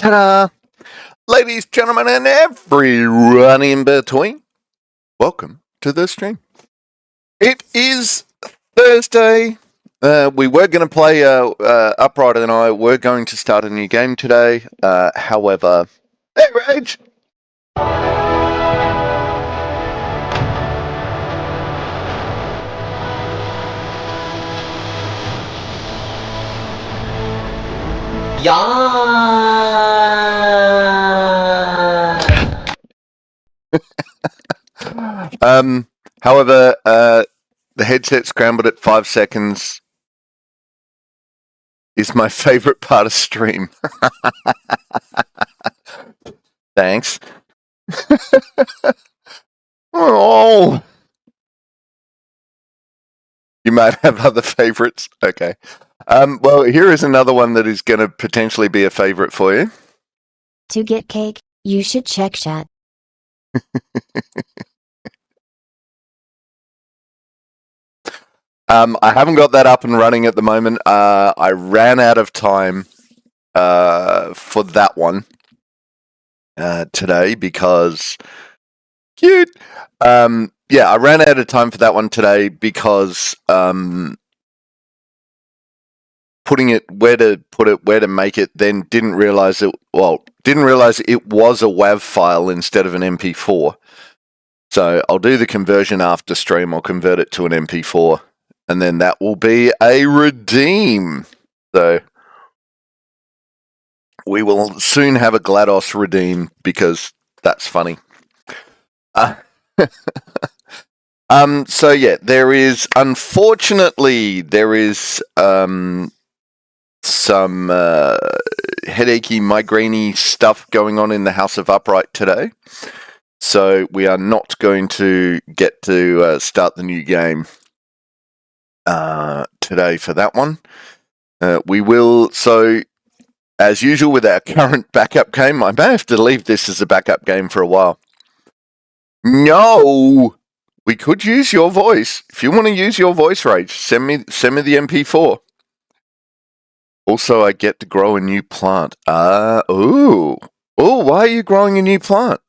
Ta-da! Ladies, gentlemen, and everyone in between, welcome to the stream. It is Thursday. We were going to play, Upright and I were going to start a new game today. However, hey, Rage! However, the headset scrambled at 5 seconds is my favorite part of stream. Thanks. Oh, you might have other favorites. Okay. Well, here is another one that is going to potentially be a favorite for you. To get cake, you should check chat. I haven't got that up and running at the moment. I ran out of time for that one today because cute. Yeah, I ran out of time for that one today because putting it where to put it, where to make it, then didn't realize it was a WAV file instead of an MP4. So I'll do the conversion after stream. I'll convert it to an MP4. And then that will be a redeem. So we will soon have a GLaDOS redeem because that's funny. So yeah, unfortunately, there is some headachy, migraine-y stuff going on in the House of Upright today. So we are not going to get to start the new game today for that one. We will, so as usual with our current backup game, I may have to leave this as a backup game for a while. No! We could use your voice. If you want to use your voice, Rage, send me the MP4. Also, I get to grow a new plant. Ooh, why are you growing a new plant?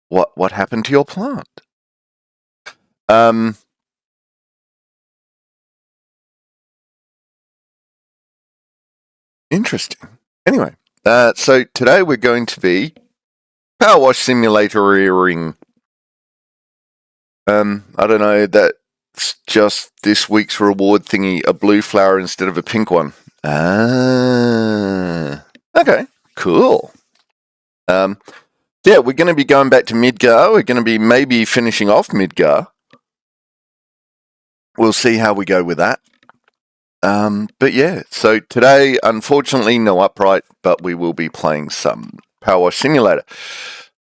What happened to your plant? Interesting. Anyway, so today we're going to be Powerwash Simulator-ing. I don't know, that's just this week's reward thingy, a blue flower instead of a pink one. Okay, cool. Yeah, we're going to be going back to Midgar. We're going to be maybe finishing off Midgar. We'll see how we go with that. But yeah, so today, unfortunately, no Upright, but we will be playing some Powerwash Simulator.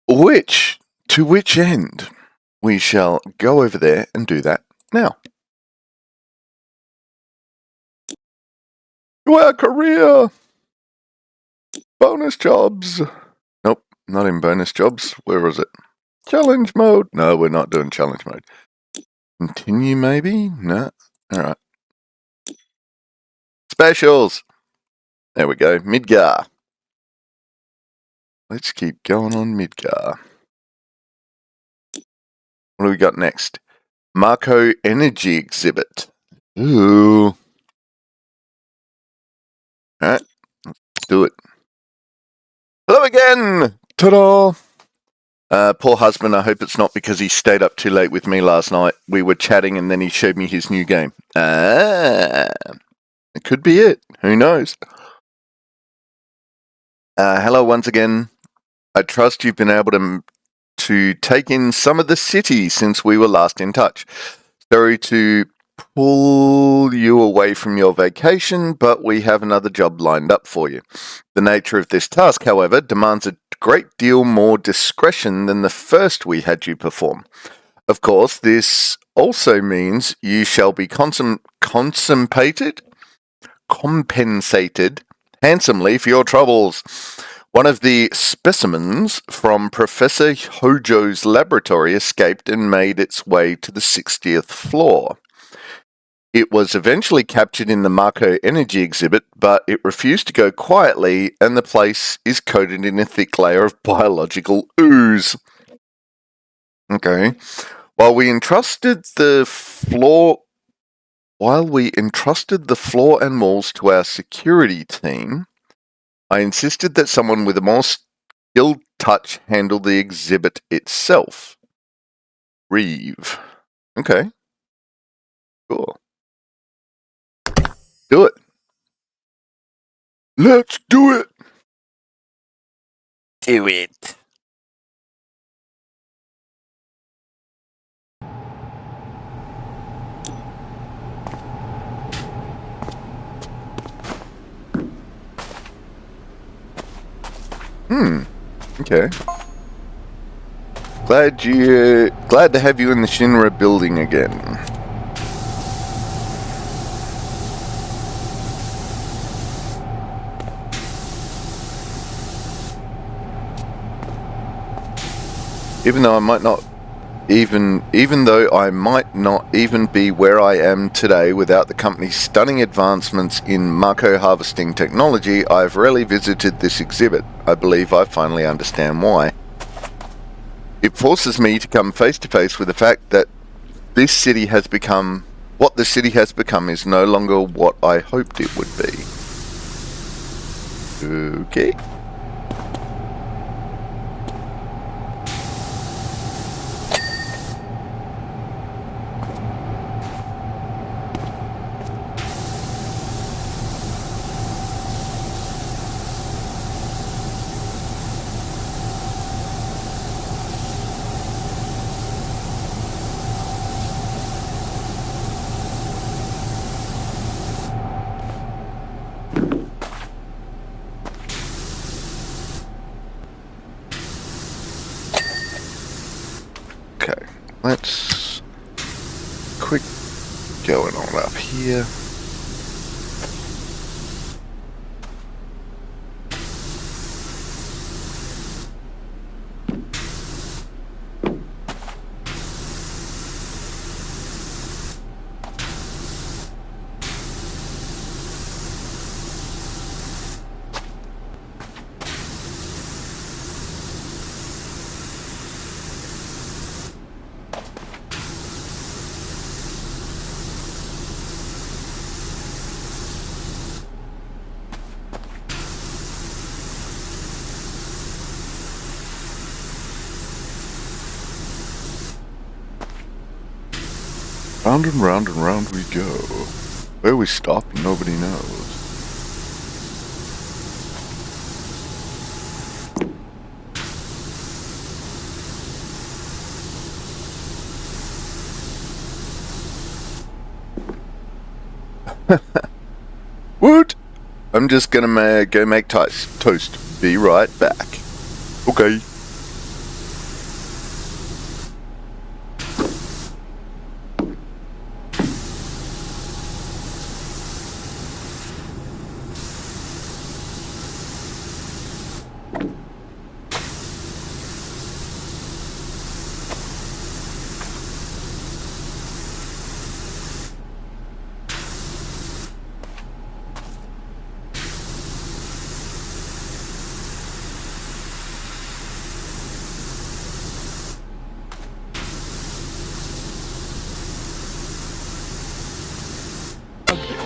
To which end, we shall go over there and do that now. Our career! Bonus jobs! Nope, not in bonus jobs. Where was it? Challenge mode! No, we're not doing challenge mode. Continue, maybe? No. Alright. Specials! There we go. Midgar. Let's keep going on Midgar. What do we got next? Mako Energy Exhibit. Ooh. Alright, let's do it. Hello again! Ta-da! Poor husband, I hope it's not because he stayed up too late with me last night. We were chatting and then he showed me his new game. It could be it. Who knows? Hello once again. I trust you've been able to take in some of the city since we were last in touch. Sorry to pull you away from your vacation, but we have another job lined up for you. The nature of this task, however, demands a great deal more discretion than the first we had you perform. Of course, this also means you shall be compensated handsomely for your troubles. One of the specimens from Professor Hojo's laboratory escaped and made its way to the 60th floor. It was eventually captured in the Mako energy exhibit, but it refused to go quietly, and the place is coated in a thick layer of biological ooze. Okay. While we entrusted the floor and walls to our security team, I insisted that someone with a more skilled touch handle the exhibit itself. Reeve. Okay. Cool. Do it. Let's do it. Do it. Okay. Glad to have you in the Shinra building again. Even though I might not even be where I am today without the company's stunning advancements in Mako harvesting technology, I've rarely visited this exhibit. I believe I finally understand why. It forces me to come face to face with the fact that what the city has become is no longer what I hoped it would be. Okay. Okay, let's quick going on up here. Round and round and round we go. Where we stop, nobody knows. What? I'm just gonna go make toast. Be right back. Okay.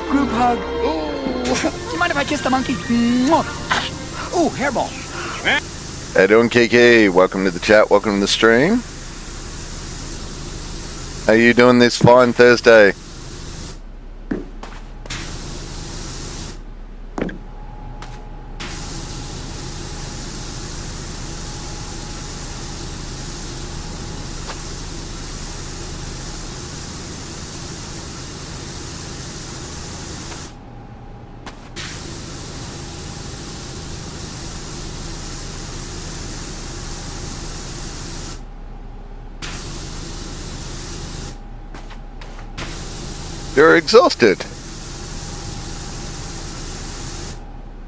Group hug. Oh, do you mind if I kiss the monkey? Oh, hairball. How you doing, Kiki? Welcome to the chat. Welcome to the stream. How you doing this fine Thursday? You're exhausted.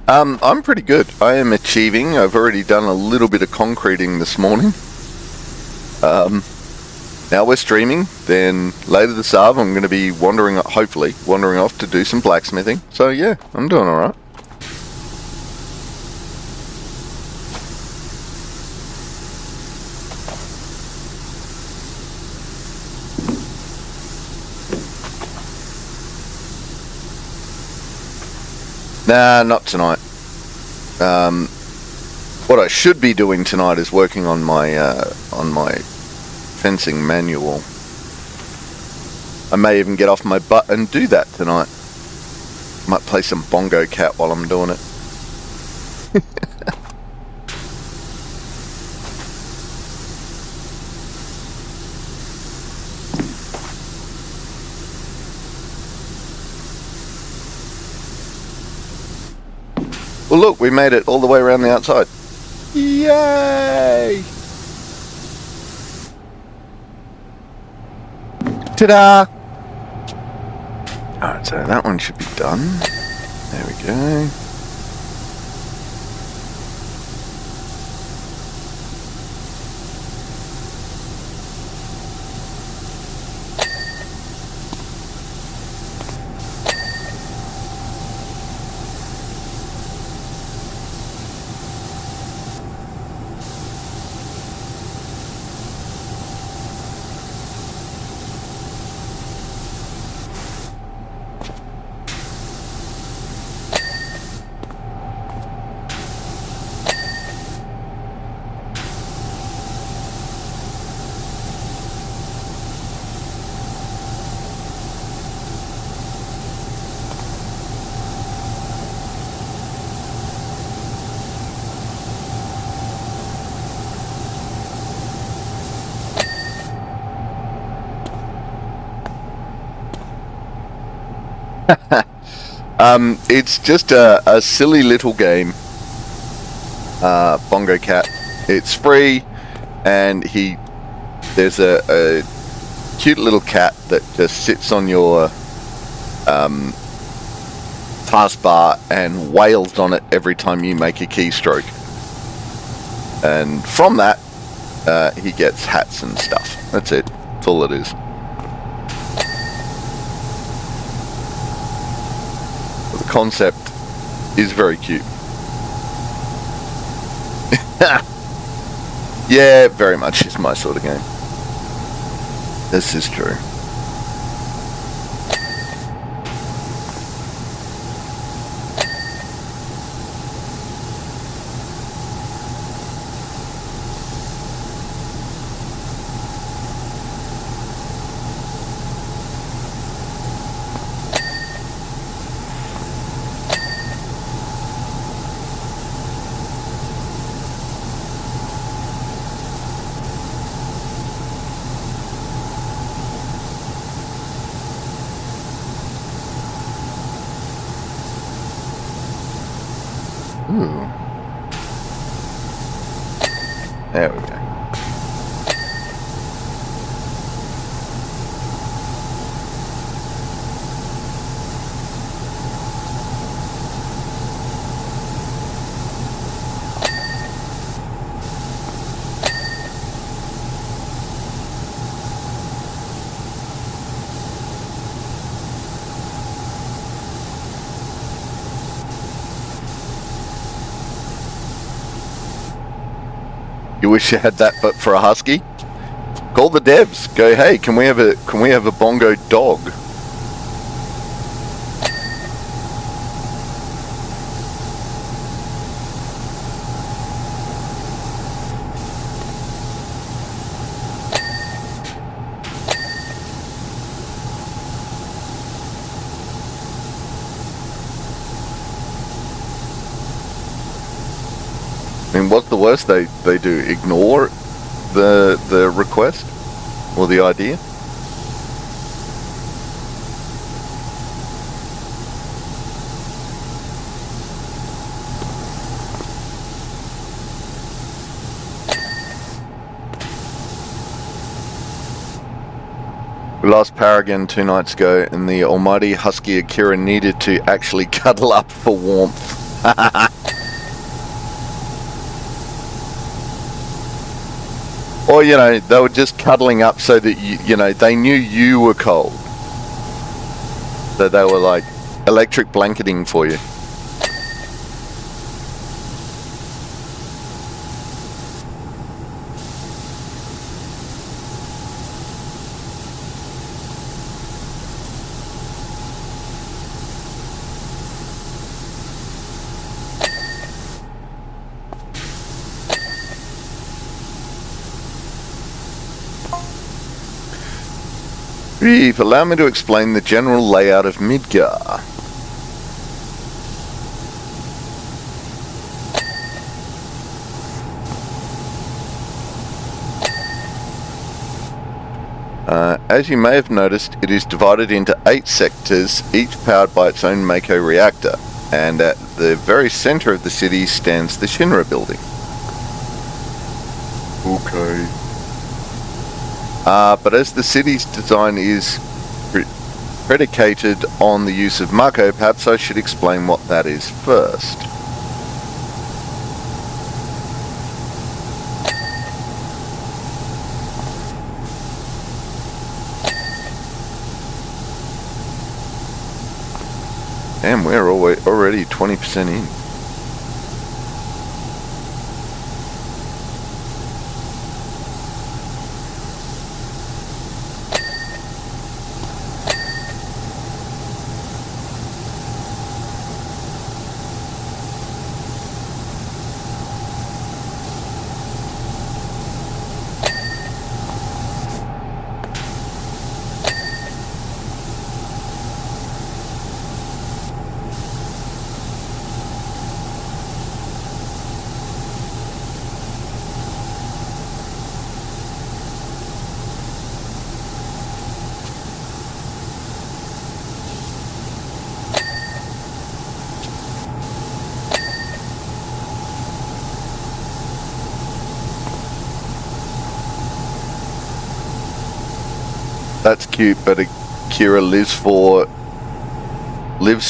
I'm pretty good. I am achieving. I've already done a little bit of concreting this morning. now we're streaming. Then later this hour, I'm going to be hopefully wandering off to do some blacksmithing. So yeah, I'm doing all right. Nah, not tonight. What I should be doing tonight is working on my fencing manual. I may even get off my butt and do that tonight. Might play some Bongo Cat while I'm doing it. Well, look, we made it all the way around the outside. Yay! Ta-da! Alright, so that one should be done. There we go. It's just a silly little game. Bongo Cat. It's free, and there's a cute little cat that just sits on your taskbar and wails on it every time you make a keystroke. And from that, he gets hats and stuff. That's it. That's all it is. The concept is very cute. Yeah, very much is my sort of game. This is true. Ooh. There we go. You wish you had that, but for a husky? Call the devs. Go, hey, can we have a bongo dog? I mean, what's the worst they do? Ignore the request or the idea? We lost power again 2 nights ago, and the almighty husky Akira needed to actually cuddle up for warmth. Or, you know, they were just cuddling up so that, you know, they knew you were cold. So they were like electric blanketing for you. Brief, allow me to explain the general layout of Midgar. As you may have noticed, it is divided into 8 sectors, each powered by its own Mako reactor, and at the very center of the city stands the Shinra building. Okay. But as the city's design is predicated on the use of Mako, perhaps I should explain what that is first. Damn, we're already 20% in. That's cute, but Akira lives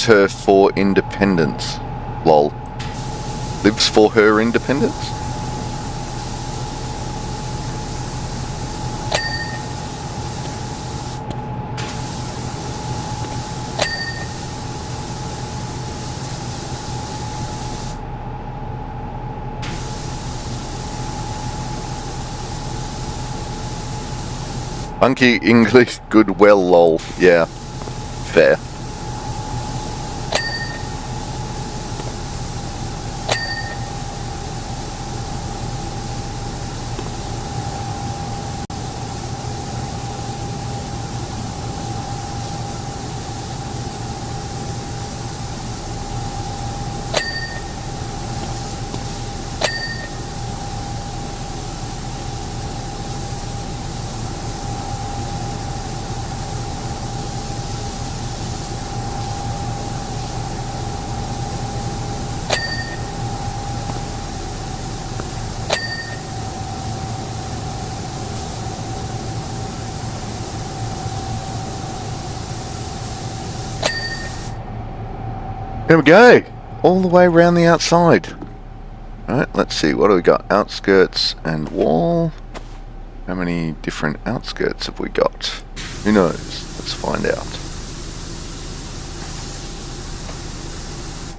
her for independence. Lol. Lives for her independence? Funky English, good, well, lol. Yeah, fair. There we go. All the way around the outside. Alright, let's see. What do we got? Outskirts and wall. How many different outskirts have we got? Who knows? Let's find out.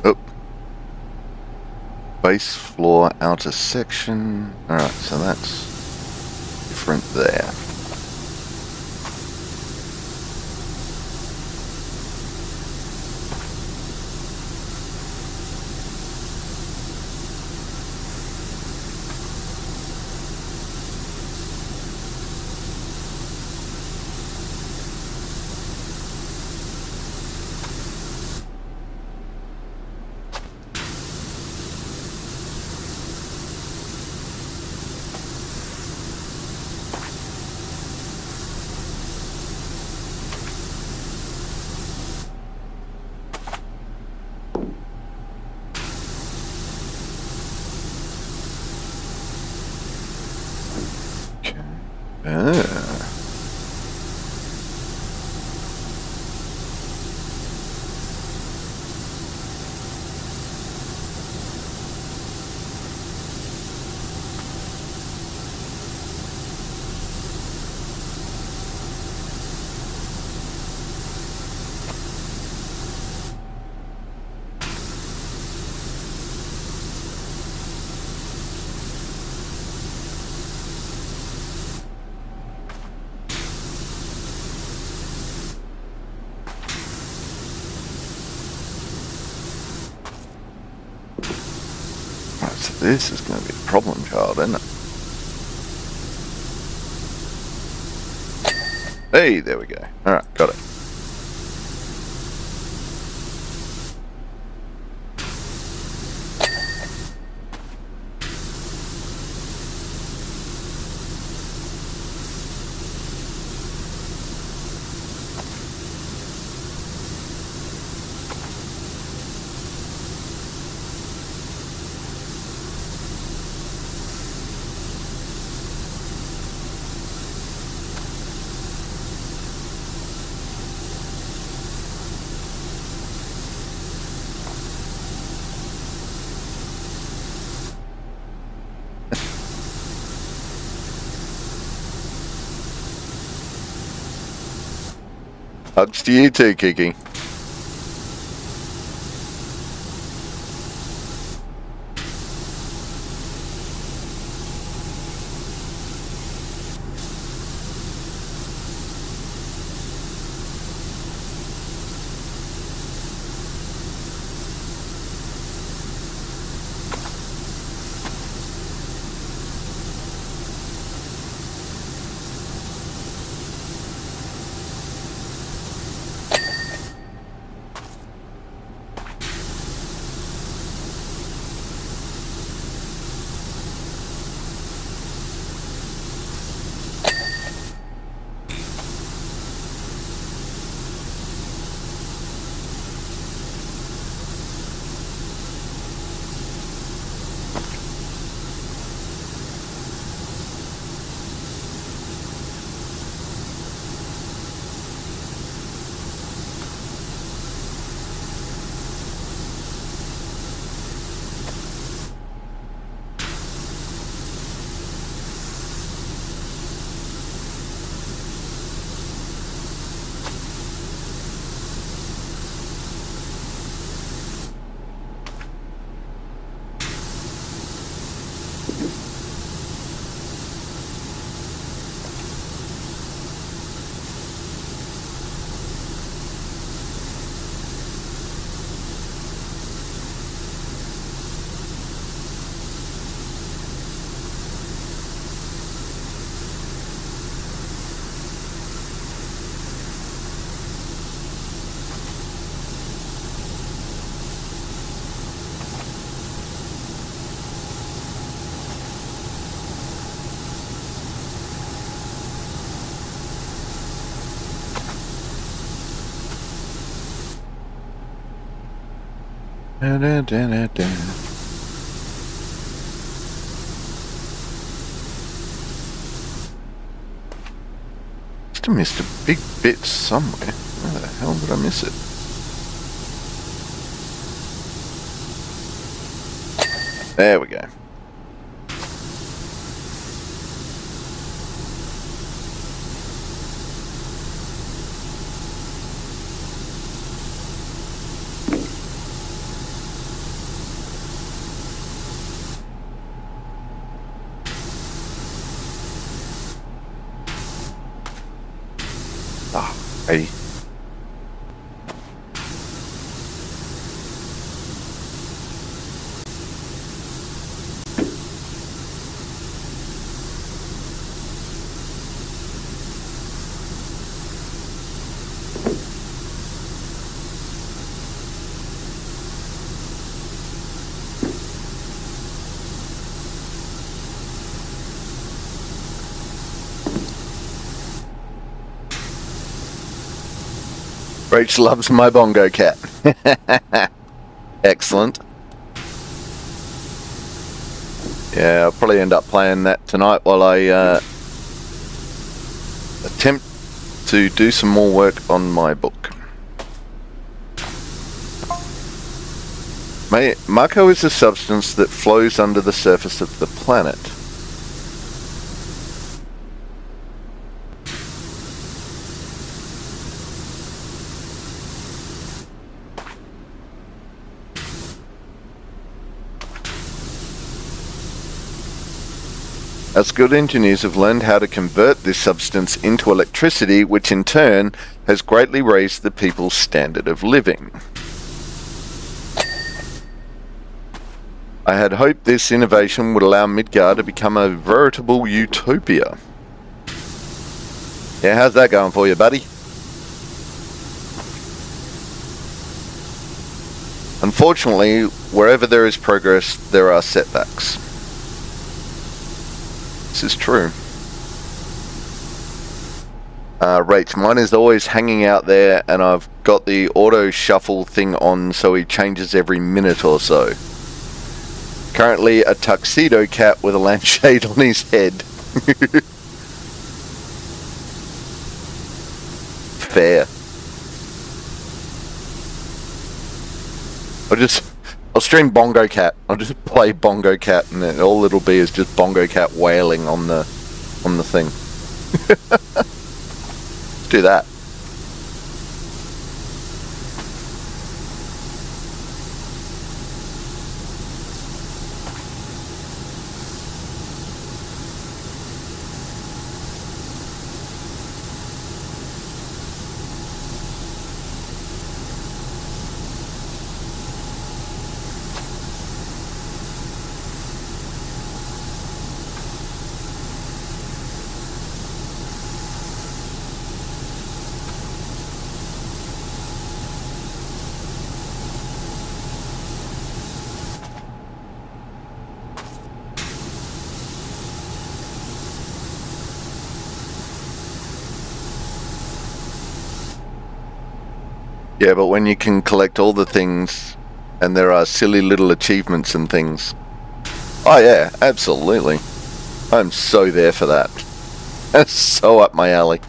Oh. Base floor outer section. Alright, so that's different there. So this is going to be a problem child, isn't it? Hey, there we go. Alright, got it. Hugs to you too, Kiki. Must have missed a big bit somewhere. Where the hell did I miss it? There we go. Ah, hey. Rach loves my bongo cat. Excellent. Yeah, I'll probably end up playing that tonight while I attempt to do some more work on my book. Mako is a substance that flows under the surface of the planet. As good engineers have learned how to convert this substance into electricity, which in turn has greatly raised the people's standard of living. I had hoped this innovation would allow Midgar to become a veritable utopia. Yeah, how's that going for you, buddy? Unfortunately, wherever there is progress, there are setbacks. This is true. Rach, mine is always hanging out there, and I've got the auto shuffle thing on so he changes every minute or so. Currently a tuxedo cat with a lampshade on his head. Fair. I'll stream Bongo Cat. I'll just play Bongo Cat, and then all it'll be is just Bongo Cat wailing on the thing. Let's do that. Yeah, but when you can collect all the things and there are silly little achievements and things. Oh yeah, absolutely. I'm so there for that. That's so up my alley.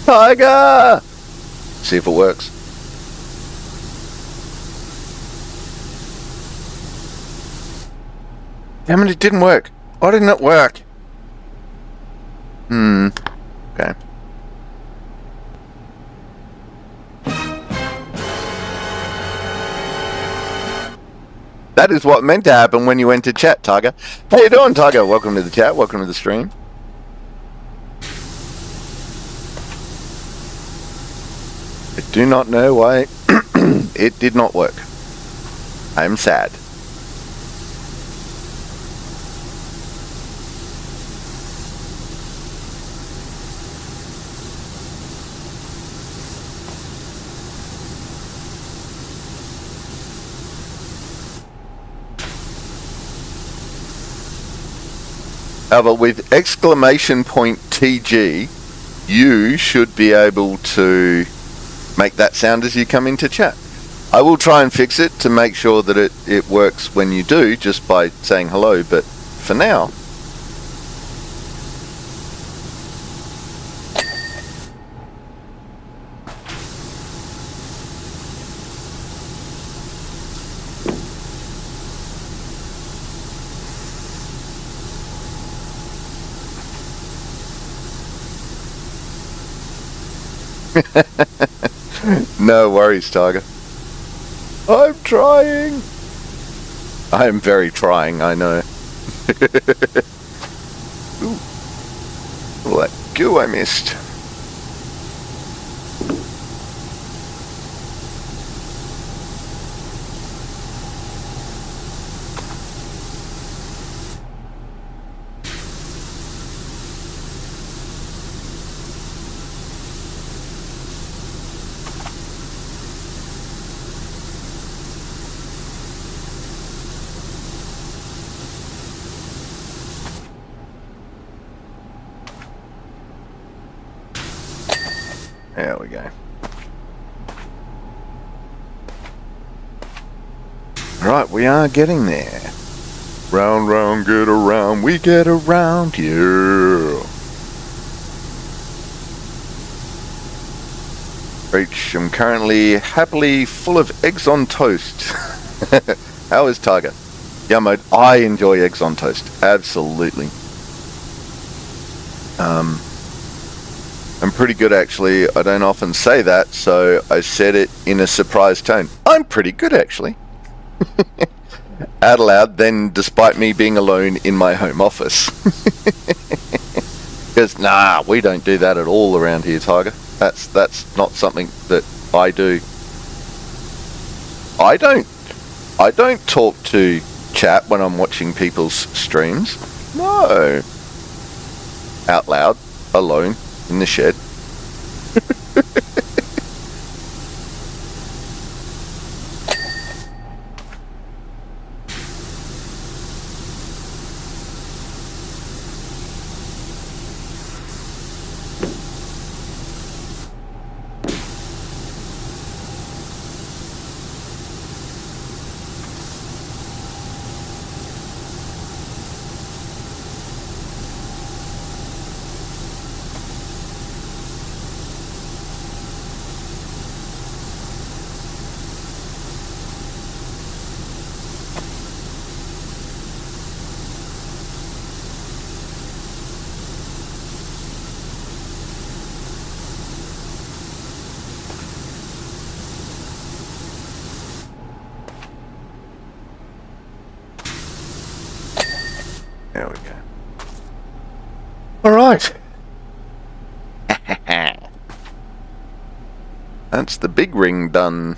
Tiger! See if it works. Damn it, it didn't work. Why didn't it work? Okay. That is what meant to happen when you went to chat, Tiger. How you doing, Tiger? Welcome to the chat. Welcome to the stream. I do not know why it did not work. I'm sad. But with exclamation point TG, you should be able to make that sound as you come into chat. I will try and fix it to make sure that it works when you do, just by saying hello, but for now... No worries, Tiger. I'm trying. I am very trying, I know. Ooh. All that goo I missed. There we go. Right, we are getting there. Round, round, get around, we get around, yeah. Reach, I'm currently happily full of eggs on toast. How is Tiger? Yeah, mate, I enjoy eggs on toast. Absolutely. I'm pretty good, actually. I don't often say that, so I said it in a surprised tone. I'm pretty good, actually. Out loud, then, despite me being alone in my home office. Because, nah, we don't do that at all around here, Tiger. That's not something that I do. I don't talk to chat when I'm watching people's streams. No. Out loud, alone, in the shed. There we go. Alright. That's the big ring done.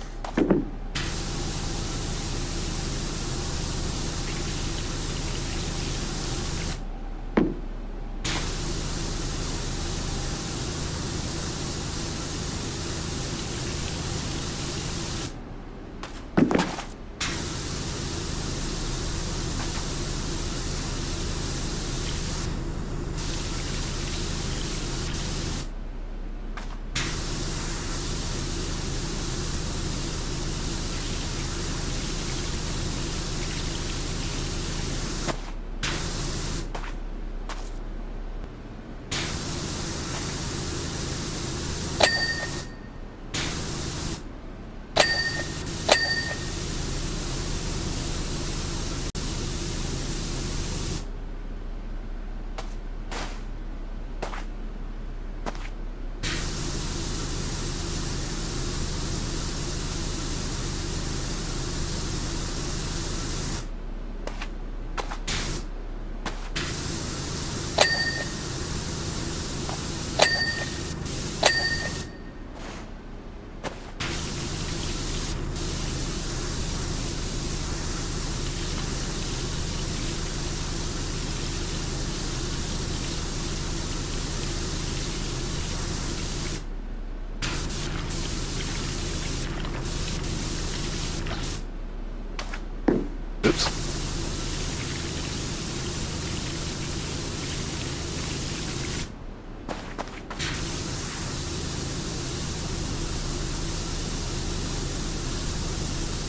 Oops.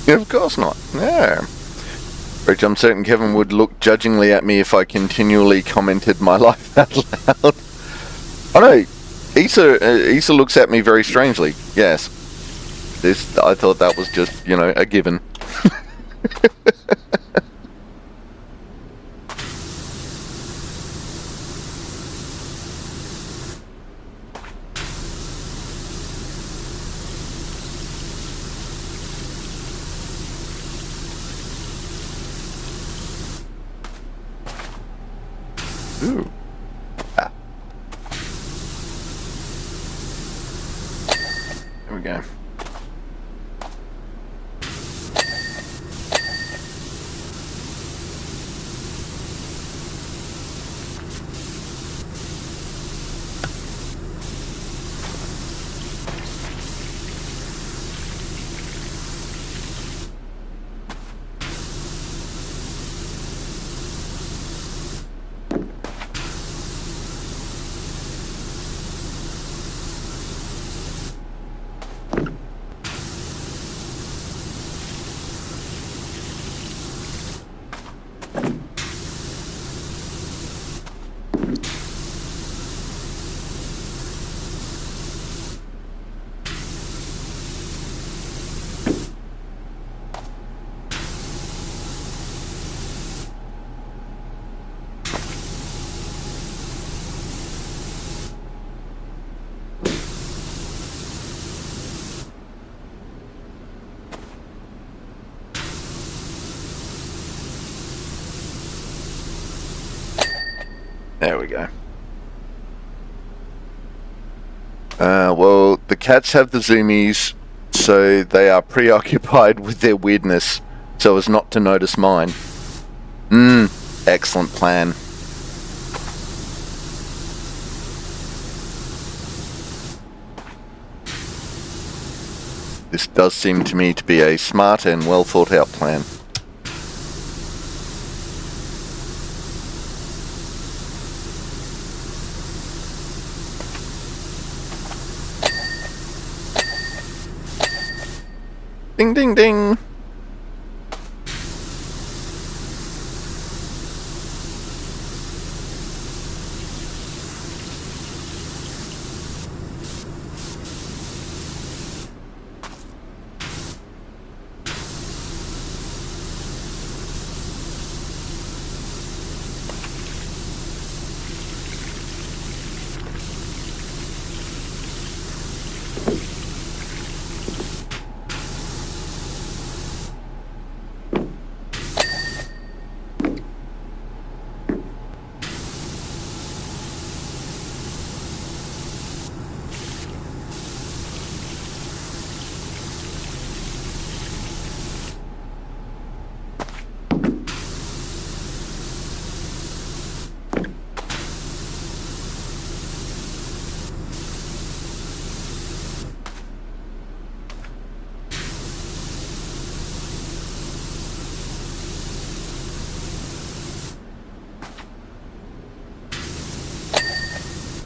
Yeah, of course not. Yeah. Which I'm certain Kevin would look judgingly at me if I continually commented my life out loud. Oh no, Issa looks at me very strangely. Yes. I thought that was just, a given. Ooh. Ah. There we go. There we go. Well, the cats have the zoomies, so they are preoccupied with their weirdness, so as not to notice mine. Excellent plan. This does seem to me to be a smart and well thought out plan. Ding, ding, ding.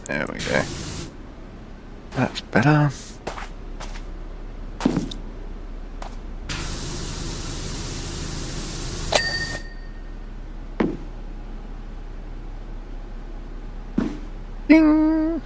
There we go. That's better. Ding!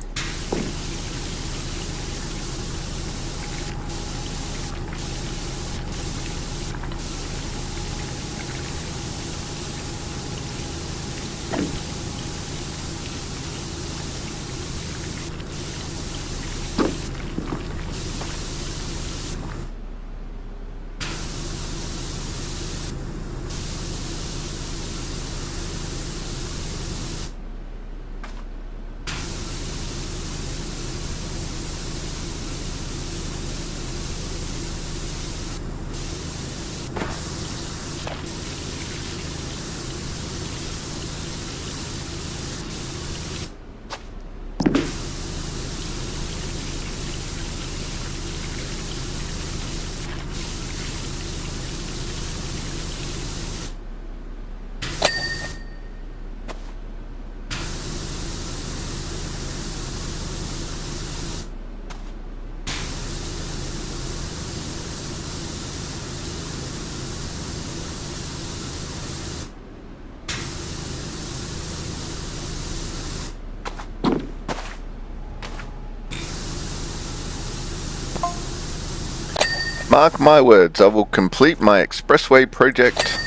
Mark my words, I will complete my expressway project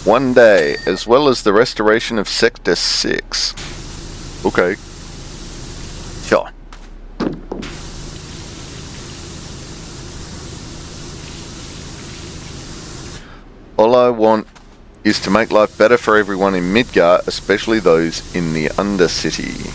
one day, as well as the restoration of Sector 6. Okay. Sure. All I want is to make life better for everyone in Midgar, especially those in the Undercity.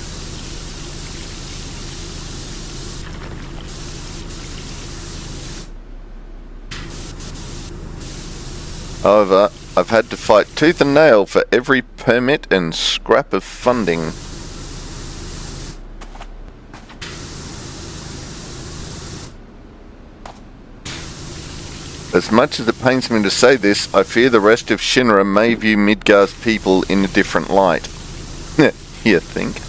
However, I've had to fight tooth and nail for every permit and scrap of funding. As much as it pains me to say this, I fear the rest of Shinra may view Midgar's people in a different light. You think?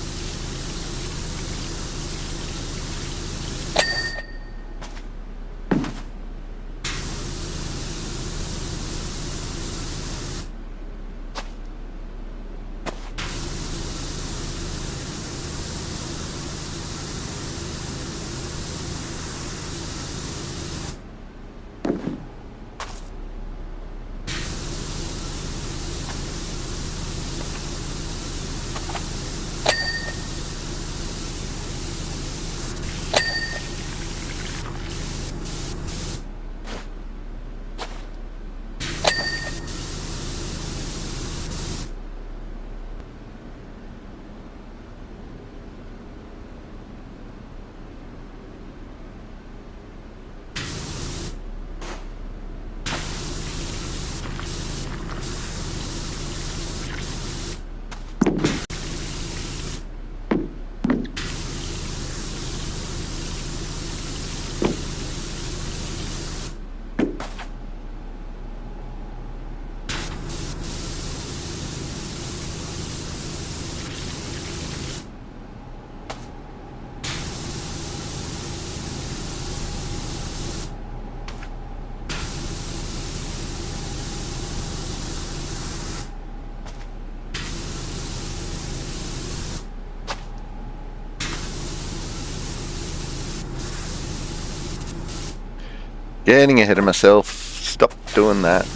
Getting ahead of myself. Stop doing that.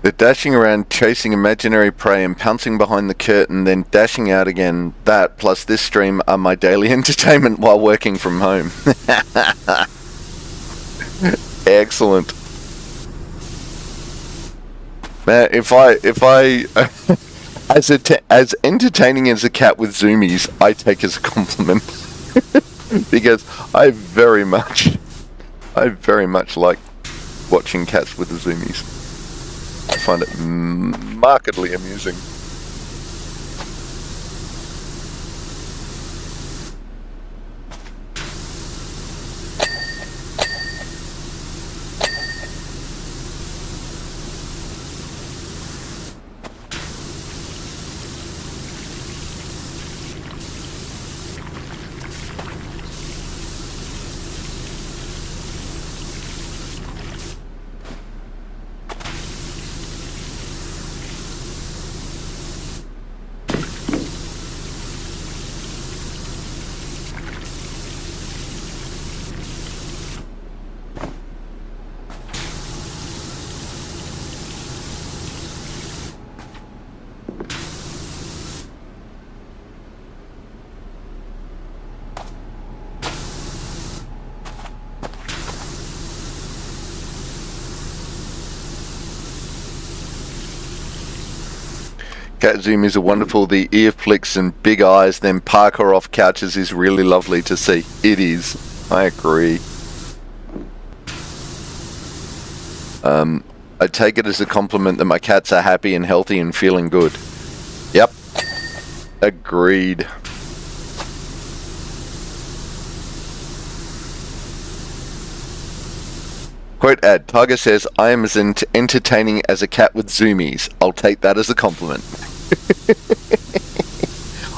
The dashing around, chasing imaginary prey and pouncing behind the curtain, then dashing out again. That, plus this stream, are my daily entertainment while working from home. Excellent. Man, if I as entertaining as a cat with zoomies, I take as a compliment. Because I very much like watching cats with the zoomies. I find it markedly amusing. Cat zoomies are wonderful. The ear flicks and big eyes, then parkour off couches is really lovely to see. It is. I agree. I take it as a compliment that my cats are happy and healthy and feeling good. Yep. Agreed. Quote ad, Tiger says, I am as entertaining as a cat with zoomies. I'll take that as a compliment.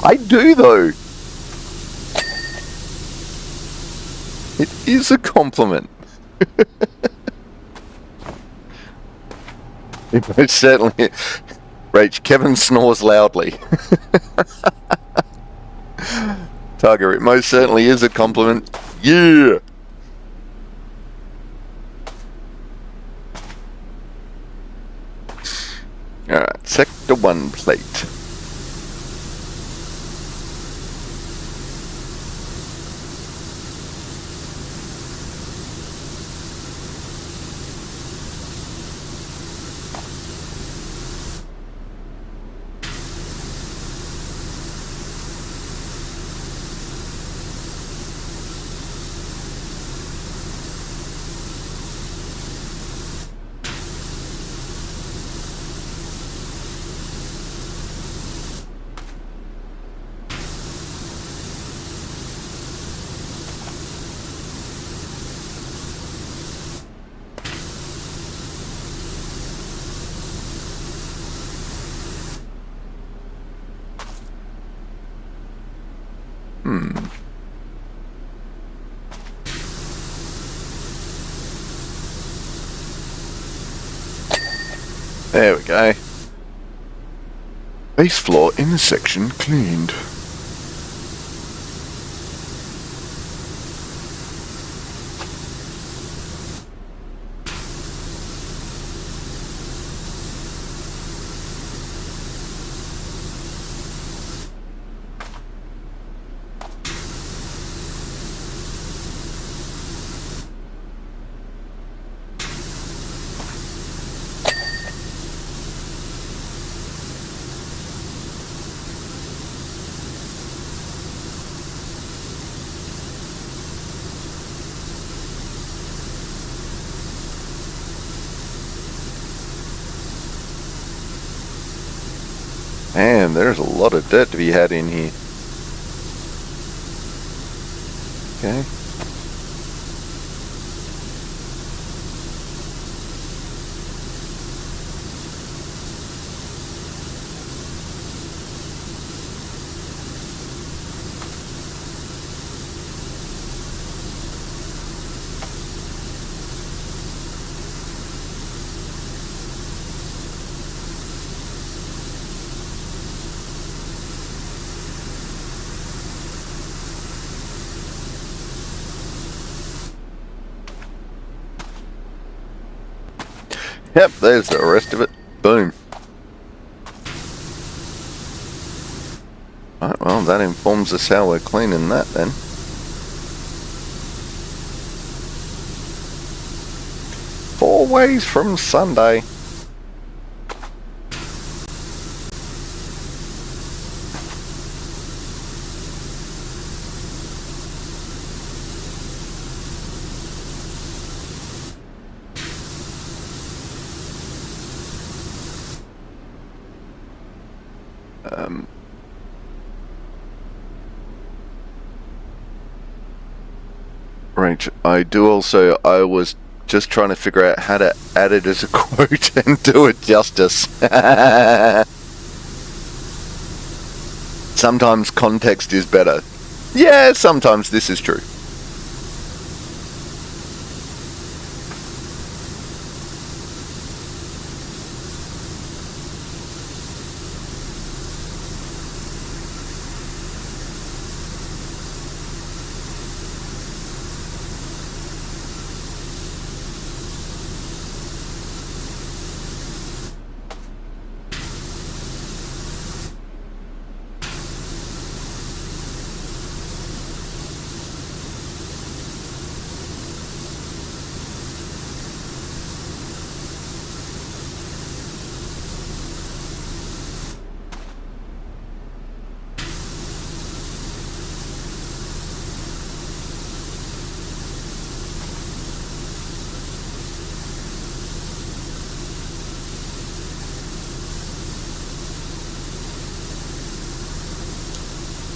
I do, though. It is a compliment. It most certainly... Rach, Kevin snores loudly. Tiger, it most certainly is a compliment. Yeah! Alright, Sector 1 plate. There we go. Base floor intersection cleaned. Man, there's a lot of dirt to be had in here. Okay. Yep, there's the rest of it. Boom. Right, well, that informs us how we're cleaning that then. Four ways from Sunday. Right, I was just trying to figure out how to add it as a quote and do it justice. Sometimes context is better. Yeah, sometimes this is true.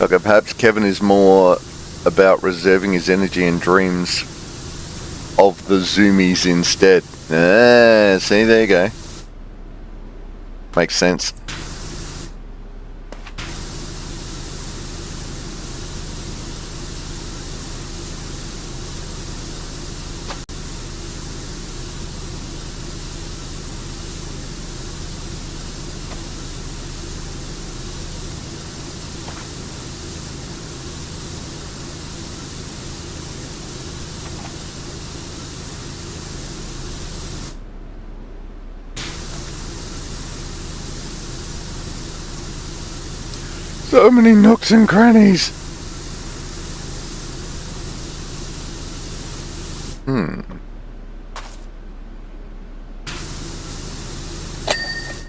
Okay, perhaps Kevin is more about reserving his energy and dreams of the zoomies instead. Ah, see, there you go. Makes sense. So many nooks and crannies.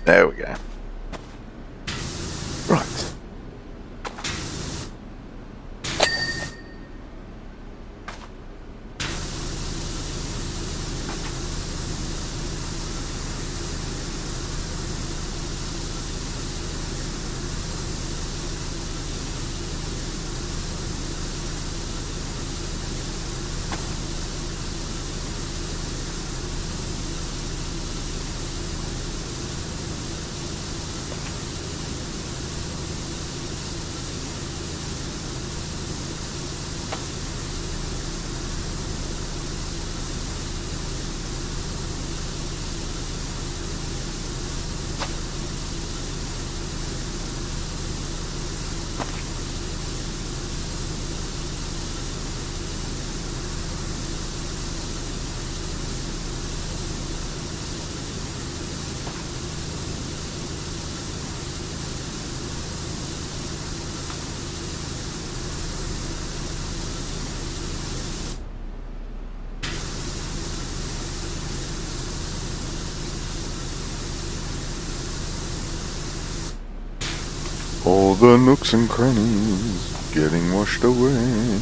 There we go. Right. All the nooks and crannies getting washed away.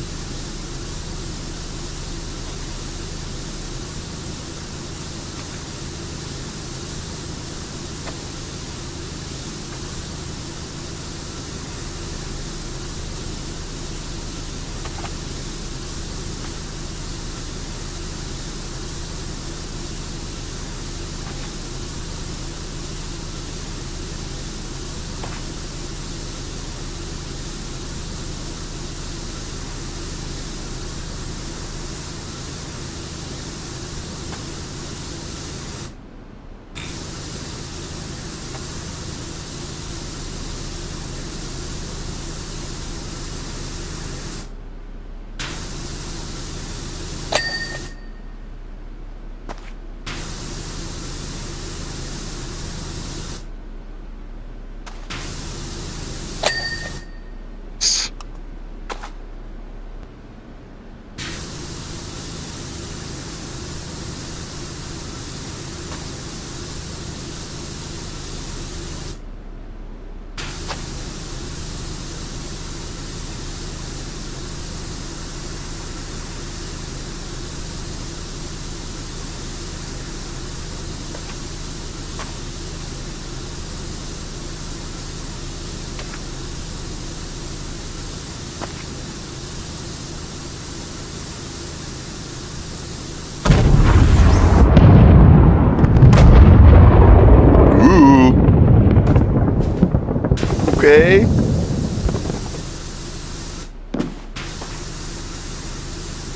Okay.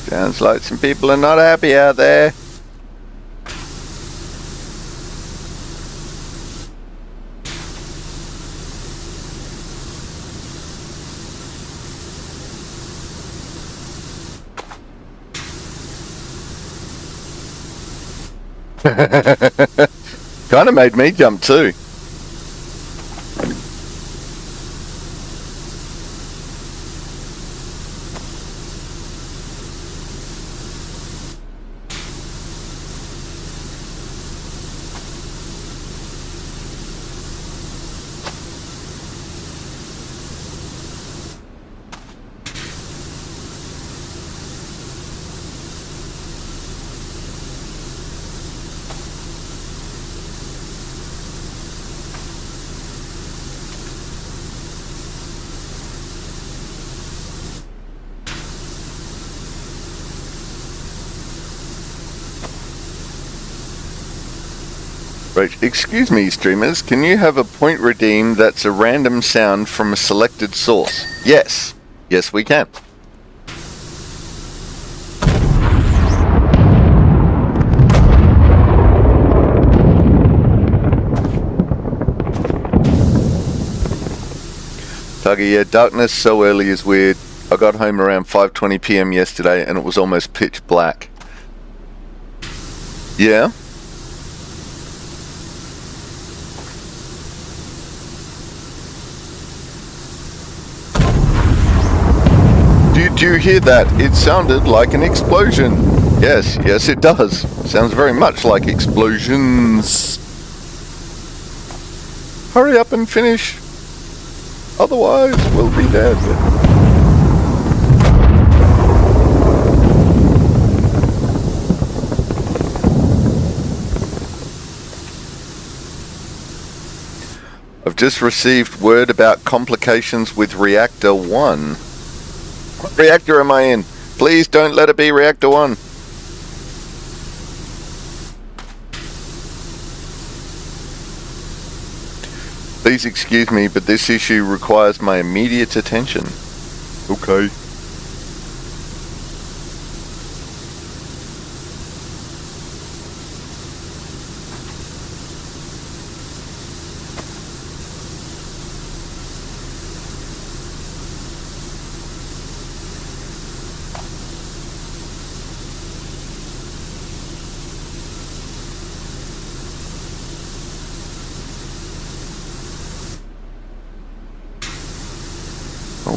Sounds like some people are not happy out there. Kind of made me jump too. Right, excuse me, streamers, can you have a point redeem that's a random sound from a selected source? Yes. Yes, we can. Tuggy, yeah, darkness so early is weird. I got home around 5:20 PM yesterday and it was almost pitch black. Yeah? Did you hear that? It sounded like an explosion. Yes, yes it does. Sounds very much like explosions. Hurry up and finish. Otherwise, we'll be dead. I've just received word about complications with Reactor 1. What reactor am I in? Please don't let it be Reactor 1. Please excuse me, but this issue requires my immediate attention. Okay.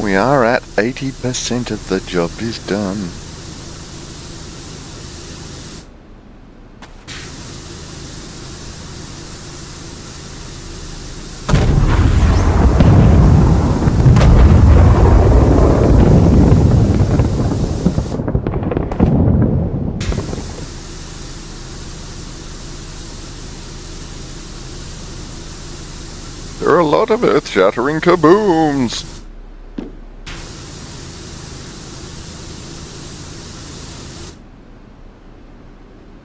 We are at 80% of the job is done. There are a lot of earth-shattering kabooms.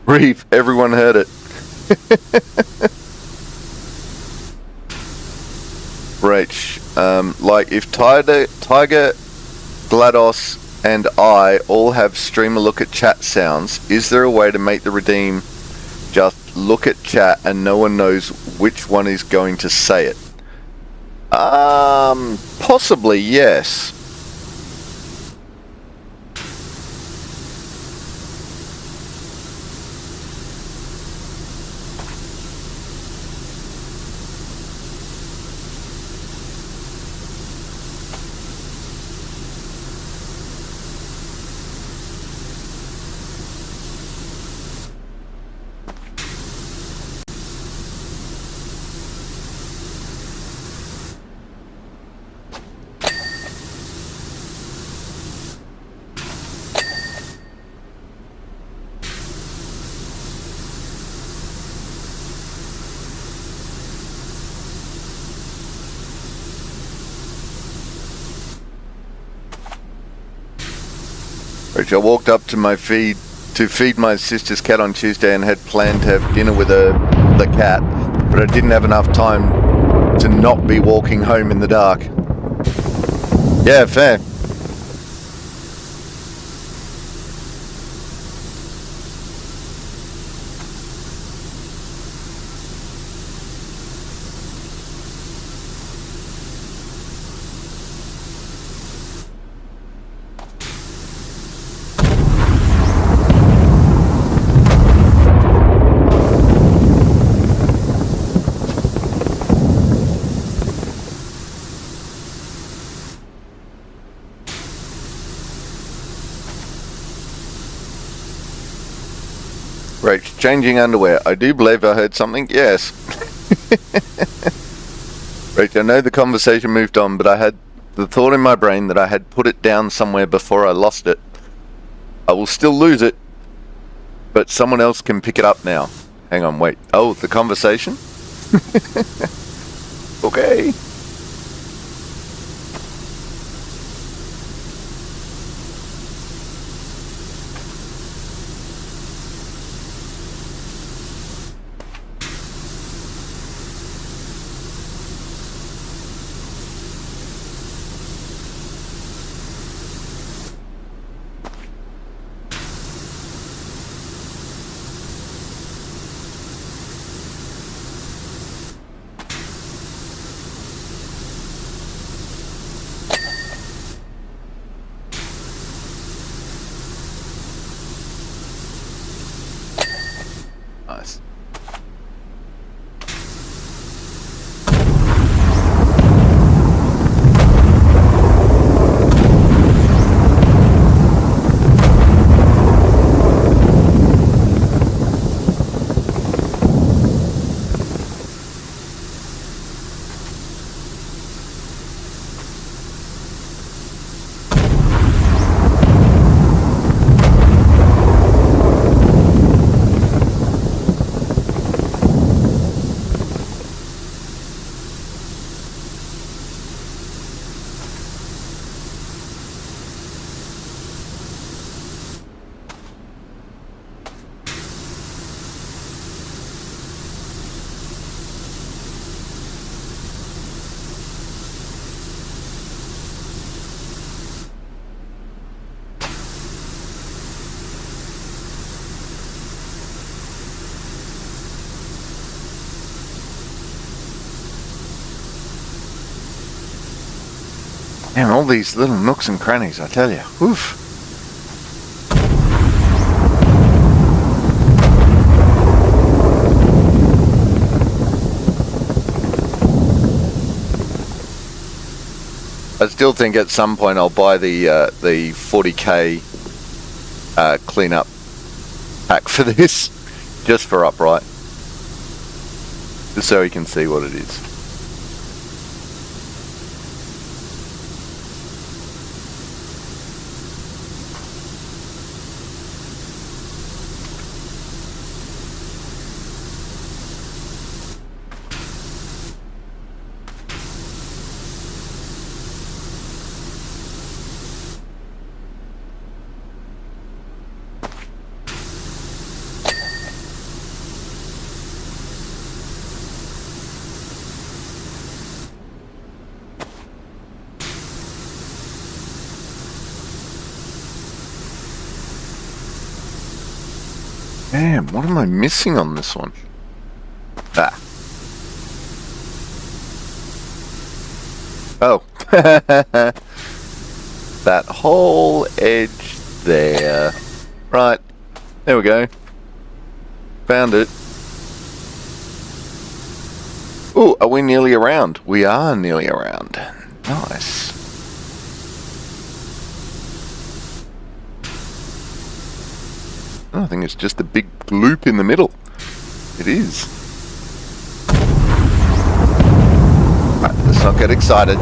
Reef, everyone heard it. Rach, like if Tiger, GLaDOS, and I all have streamer look at chat sounds, is there a way to make the redeem just look at chat and no one knows which one is going to say it? Possibly, yes. I walked up to feed my sister's cat on Tuesday and had planned to have dinner with the cat, but I didn't have enough time to not be walking home in the dark. Yeah, fair. Right, changing underwear. I do believe I heard something. Yes. Right, I know the conversation moved on, but I had the thought in my brain that I had put it down somewhere before I lost it. I will still lose it, but someone else can pick it up now. Hang on, wait. Oh, the conversation? Okay. Nice. Damn, all these little nooks and crannies, I tell you. Oof. I still think at some point I'll buy the 40k cleanup pack for this, just for upright, just so you can see what it is. Damn, what am I missing on this one? Ah. Oh. That whole edge there. Right. There we go. Found it. Oh, are we nearly around? We are nearly around. Nice. Oh, I think it's just a big loop in the middle. It is. Right, let's not get excited.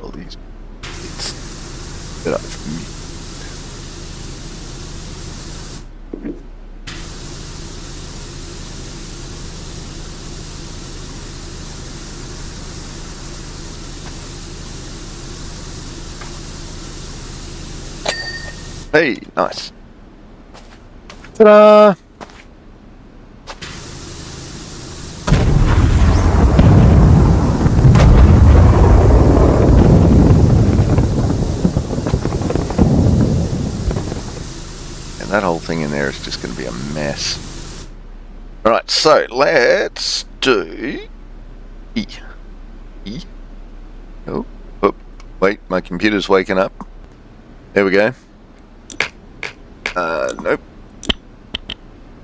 All these bits that I've Hey, nice. Ta-da! And that whole thing in there is just going to be a mess. Alright, so let's do E. E? Oh, wait, my computer's waking up. There we go. Nope.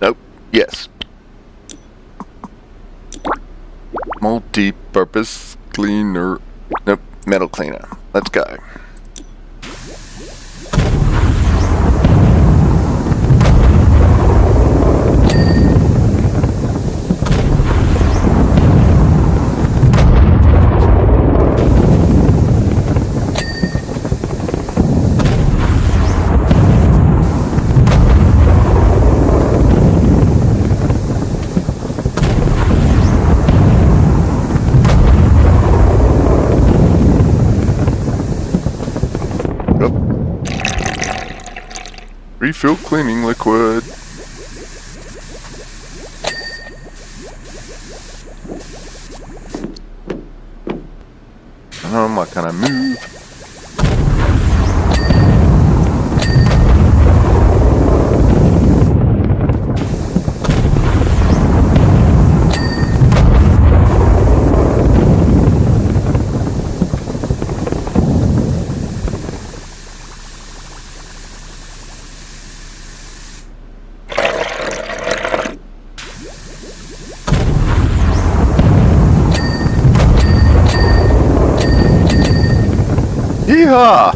Nope. Yes. Multi-purpose cleaner. Nope. Metal cleaner. Let's go. Refill cleaning liquid. What can I move? Yeehaw!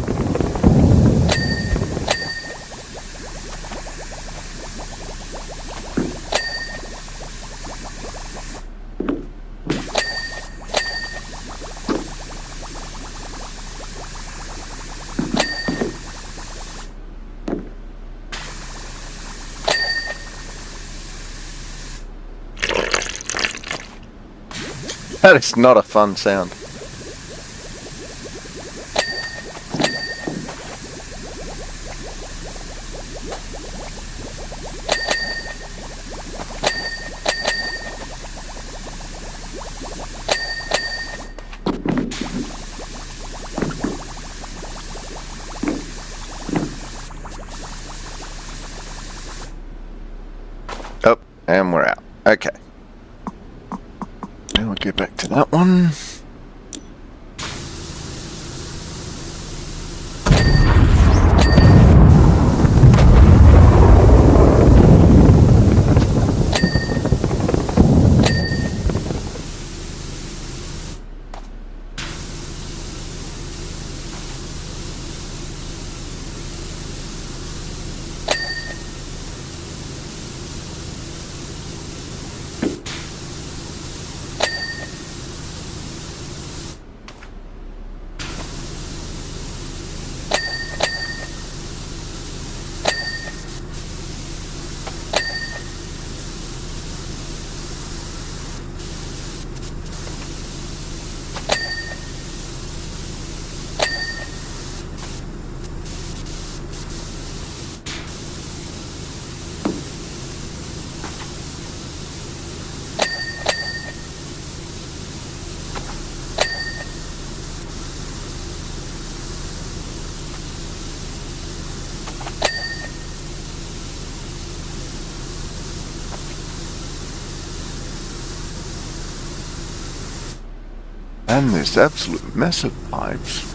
That is not a fun sound. Oh, and we're out. Okay. Get back to that one. And this absolute mess of pipes.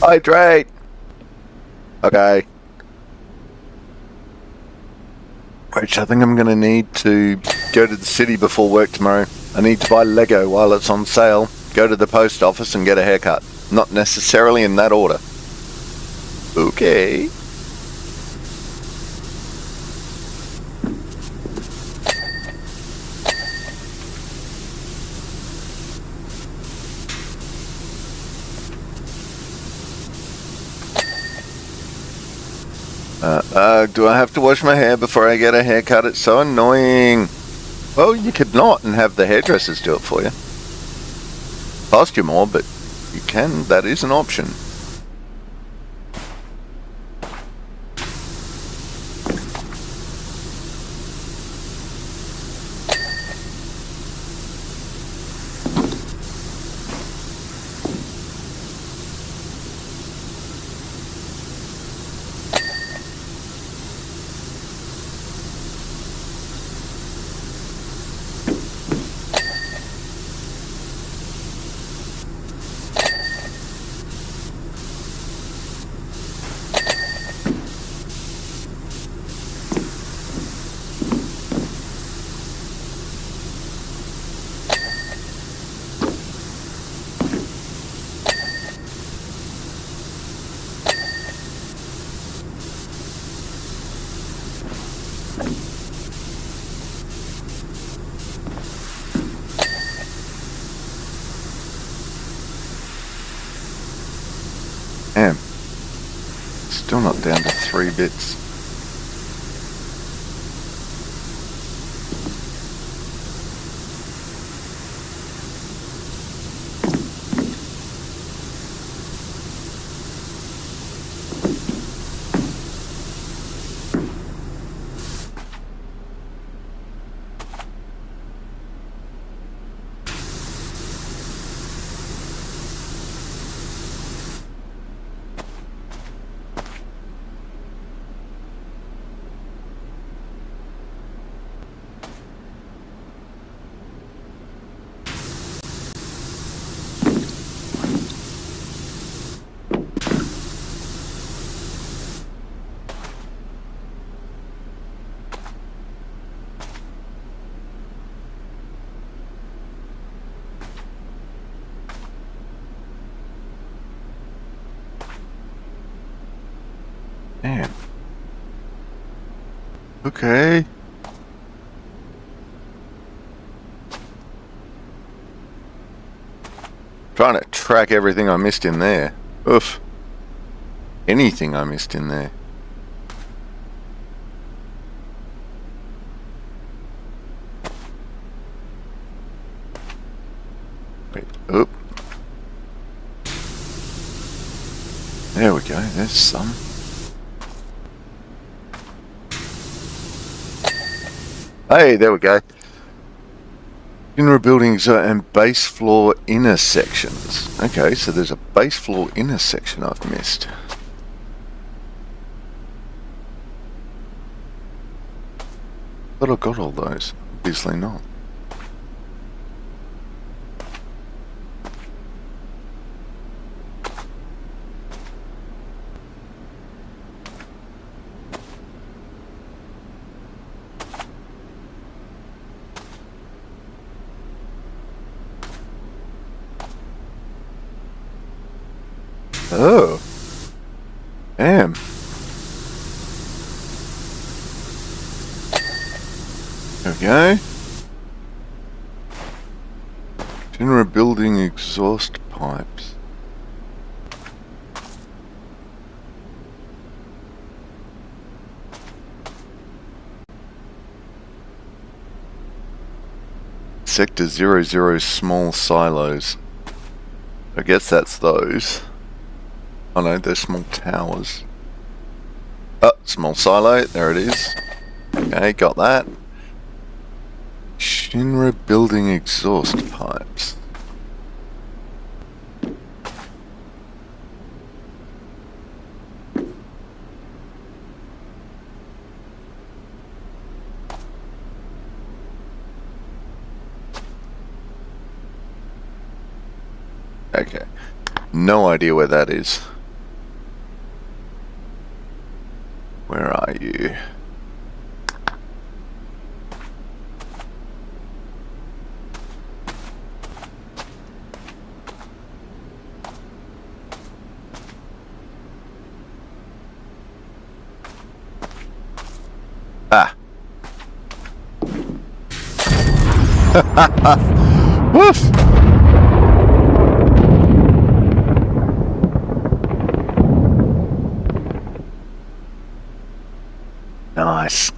Hydrate! Okay. Which I think I'm going to need to go to the city before work tomorrow. I need to buy Lego while it's on sale, go to the post office and get a haircut. Not necessarily in that order. Okay. Do I have to wash my hair before I get a haircut? It's so annoying. Well, you could not and have the hairdressers do it for you. Cost you more, but you can. That is an option. Damn. Still not down to 3 bits. Damn. Okay. Trying to track everything I missed in there. Oof. Anything I missed in there. Wait, oop. There we go, there's some. Hey, there we go. Inner buildings and base floor inner sections. Okay, so there's a base floor inner section I've missed. But I've got all those. Obviously not. Oh. Damn. There we go. General building exhaust pipes. Sector 00 small silos. I guess that's those. Oh no, they're small towers. Oh, small silo, there it is. Okay, got that. Shinra building exhaust pipes. Okay, no idea where that is. Where are you? Ah. Woof! Nice.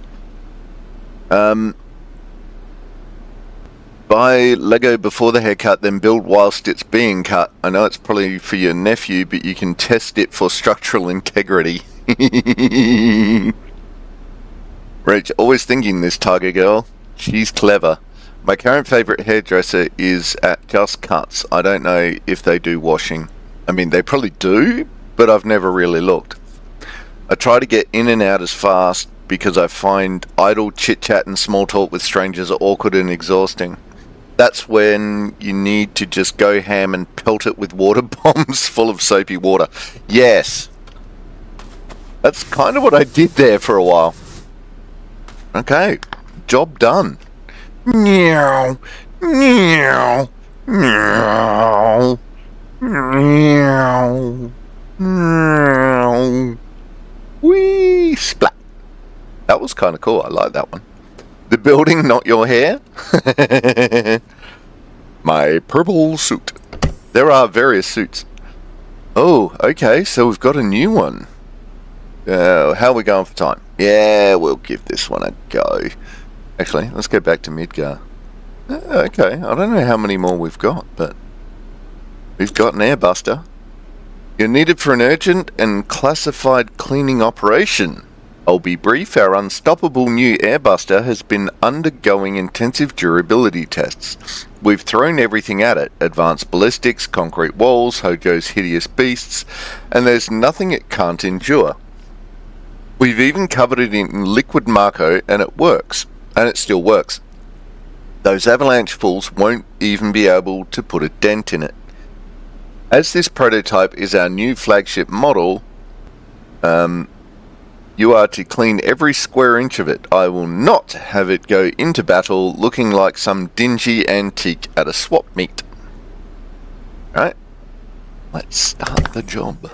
Buy Lego before the haircut, then build whilst it's being cut. I know it's probably for your nephew, but you can test it for structural integrity. Rach, always thinking this Tiger girl. She's clever. My current favourite hairdresser is at Just Cuts. I don't know if they do washing. I mean, they probably do, but I've never really looked. I try to get in and out as fast because I find idle chit-chat and small talk with strangers are awkward and exhausting. That's when you need to just go ham and pelt it with water bombs full of soapy water. Yes. That's kind of what I did there for a while. Okay. Job done. Meow. Meow. Meow. Meow. Meow. Whee! Splat. That was kind of cool. I like that one. The building, not your hair? My purple suit. There are various suits. Oh, okay, so we've got a new one. How are we going for time? Yeah, we'll give this one a go. Actually, let's go back to Midgar. Okay, I don't know how many more we've got, but we've got an Airbuster. You're needed for an urgent and classified cleaning operation. I'll be brief. Our unstoppable new Airbuster has been undergoing intensive durability tests. We've thrown everything at it. Advanced ballistics, concrete walls, Hojo's hideous beasts, and there's nothing it can't endure. We've even covered it in liquid Mako and it works. And it still works. Those avalanche fools won't even be able to put a dent in it. As this prototype is our new flagship model, you are to clean every square inch of it. I will not have it go into battle looking like some dingy antique at a swap meet. Right? Let's start the job.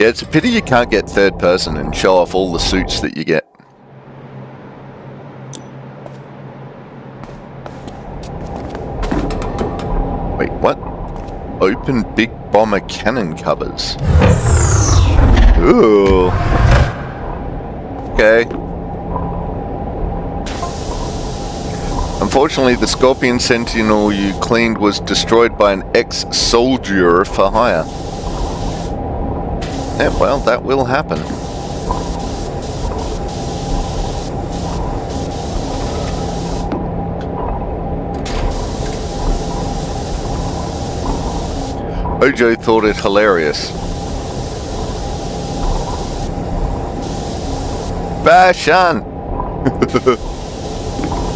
Yeah, it's a pity you can't get third person and show off all the suits that you get. Wait, what? Open big bomber cannon covers. Ooh. Okay. Unfortunately, the Scorpion Sentinel you cleaned was destroyed by an ex-soldier for hire. Yeah, well, that will happen. Ojo thought it hilarious. Fashion!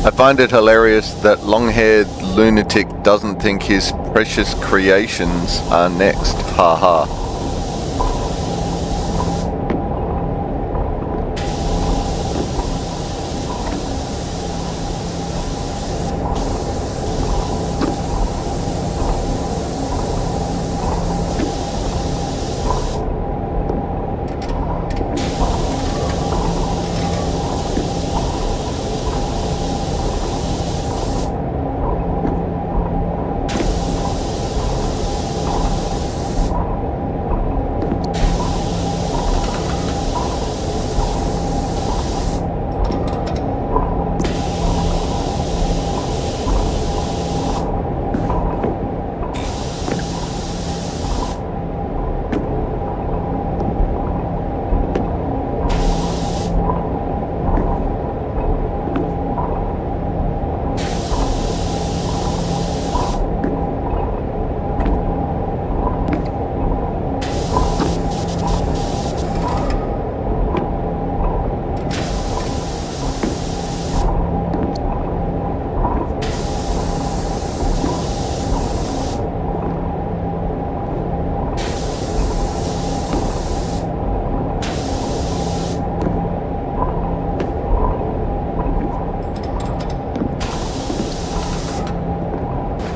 I find it hilarious that long-haired lunatic doesn't think his precious creations are next. Ha ha.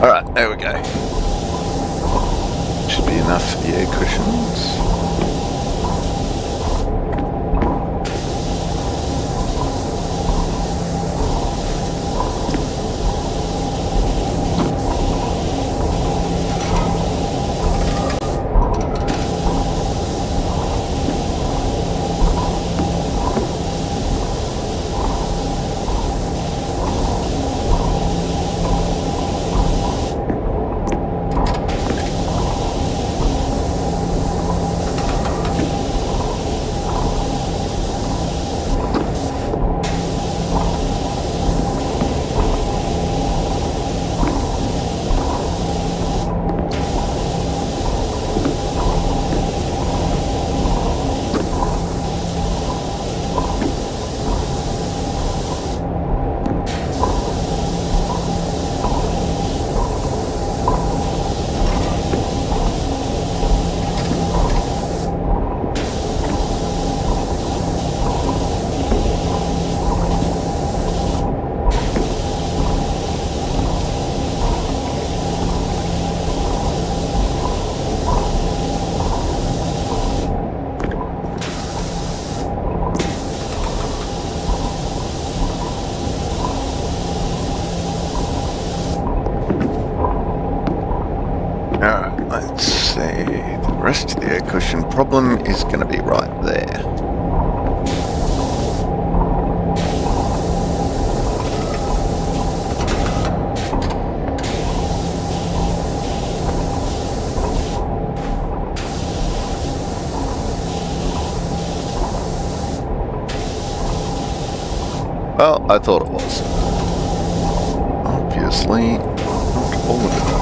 Alright, there we go. Should be enough for the air cushions. Alright, let's see. The rest of the air cushion problem is going to be right there. Well, I thought it was. Obviously, not all of it.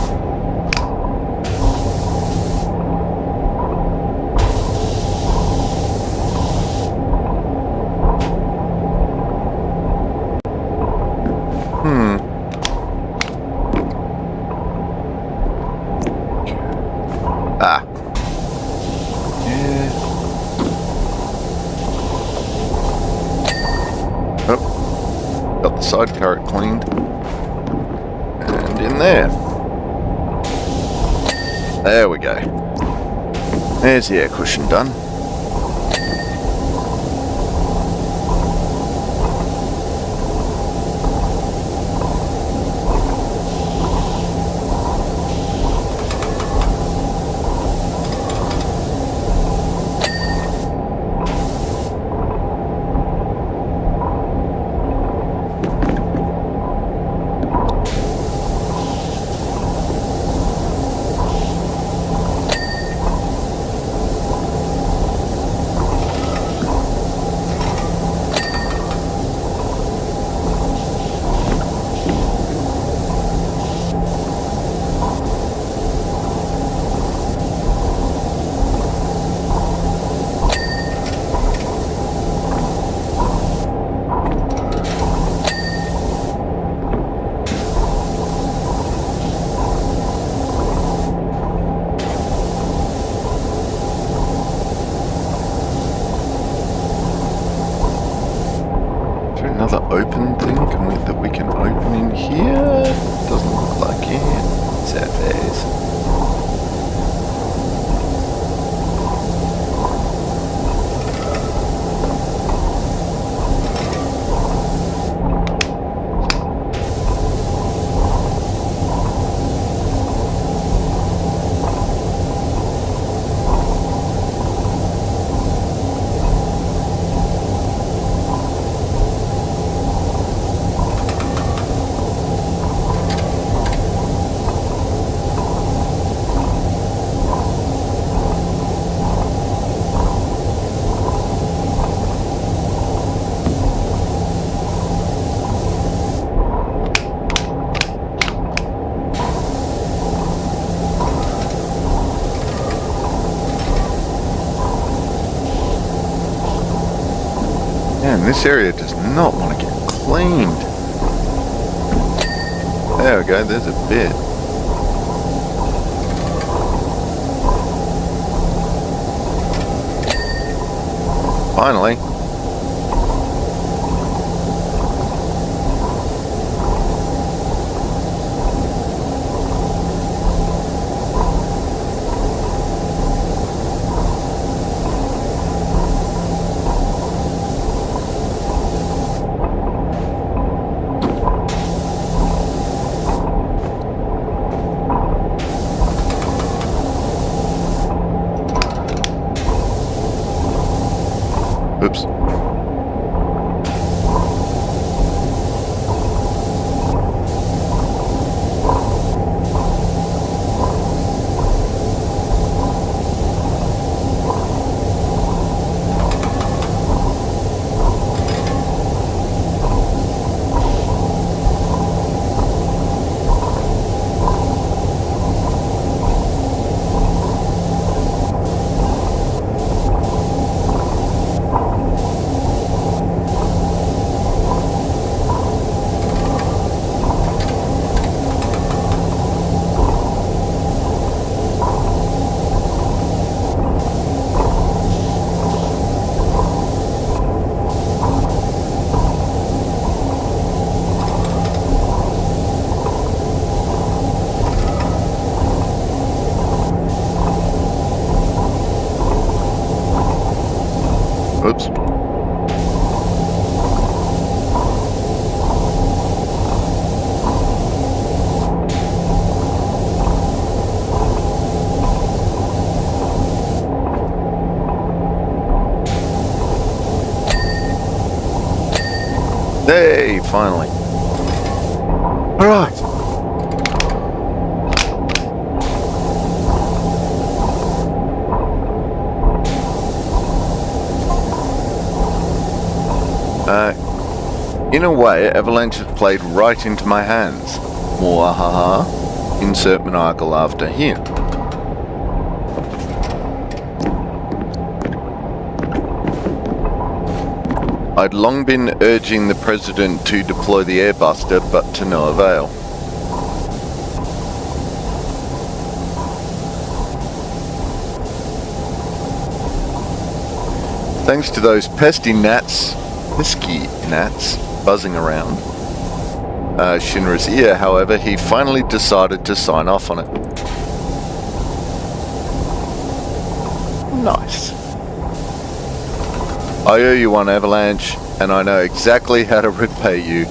Got the side turret cleaned. And in there. There we go. There's the air cushion done. open thing that we can open in here? Doesn't look like it. Sad face. Man, this area does not want to get cleaned. There we go, there's a bit. Finally. Oops. Oops. Hey, finally. All right. In a way, Avalanche has played right into my hands. Mwahaha. Insert maniacal laughter here. I'd long been urging the President to deploy the Airbuster, but to no avail. Thanks to those pesky gnats buzzing around Shinra's ear, however, he finally decided to sign off on it. Nice. I owe you one, Avalanche, and I know exactly how to repay you.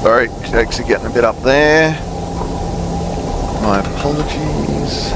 Sorry, shakes are getting a bit up there. My apologies.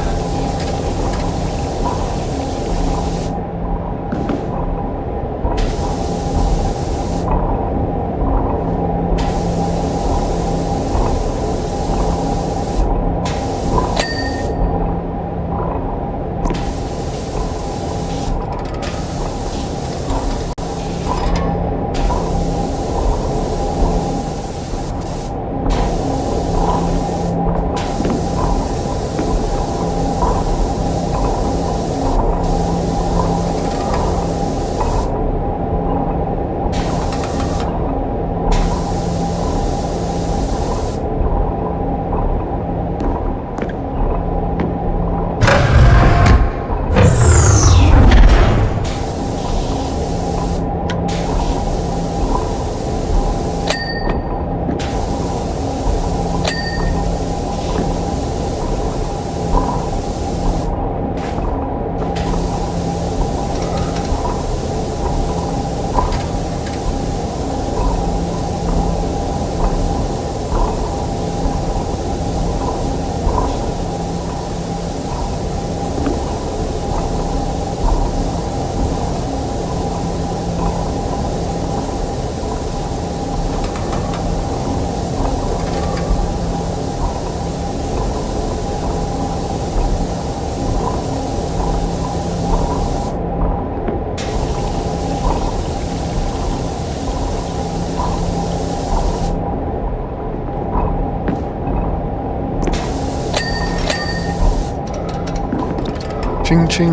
Ching ching.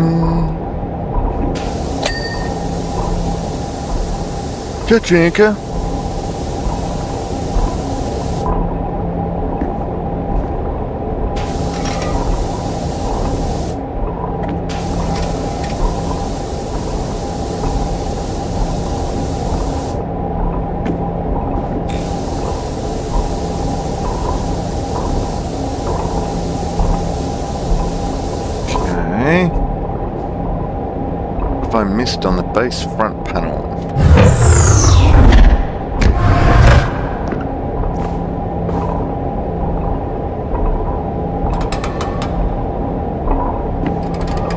Kachinka. I missed on the base front panel.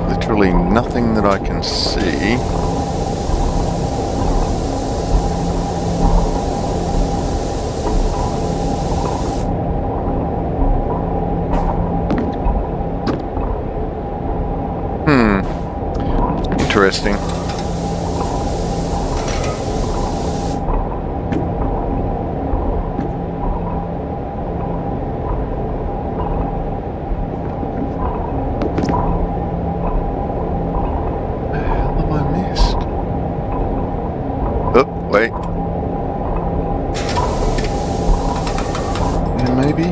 Literally nothing that I can see. Interesting. What the hell have I missed? Oh, wait. Maybe?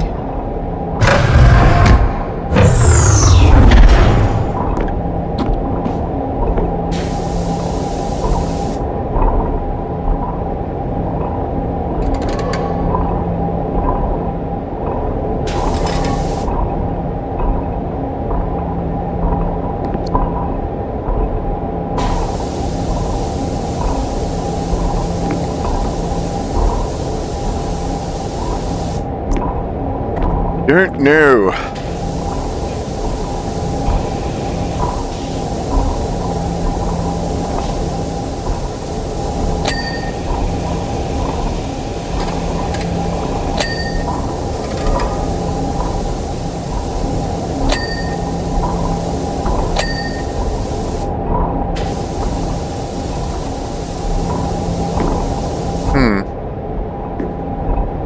Don't know.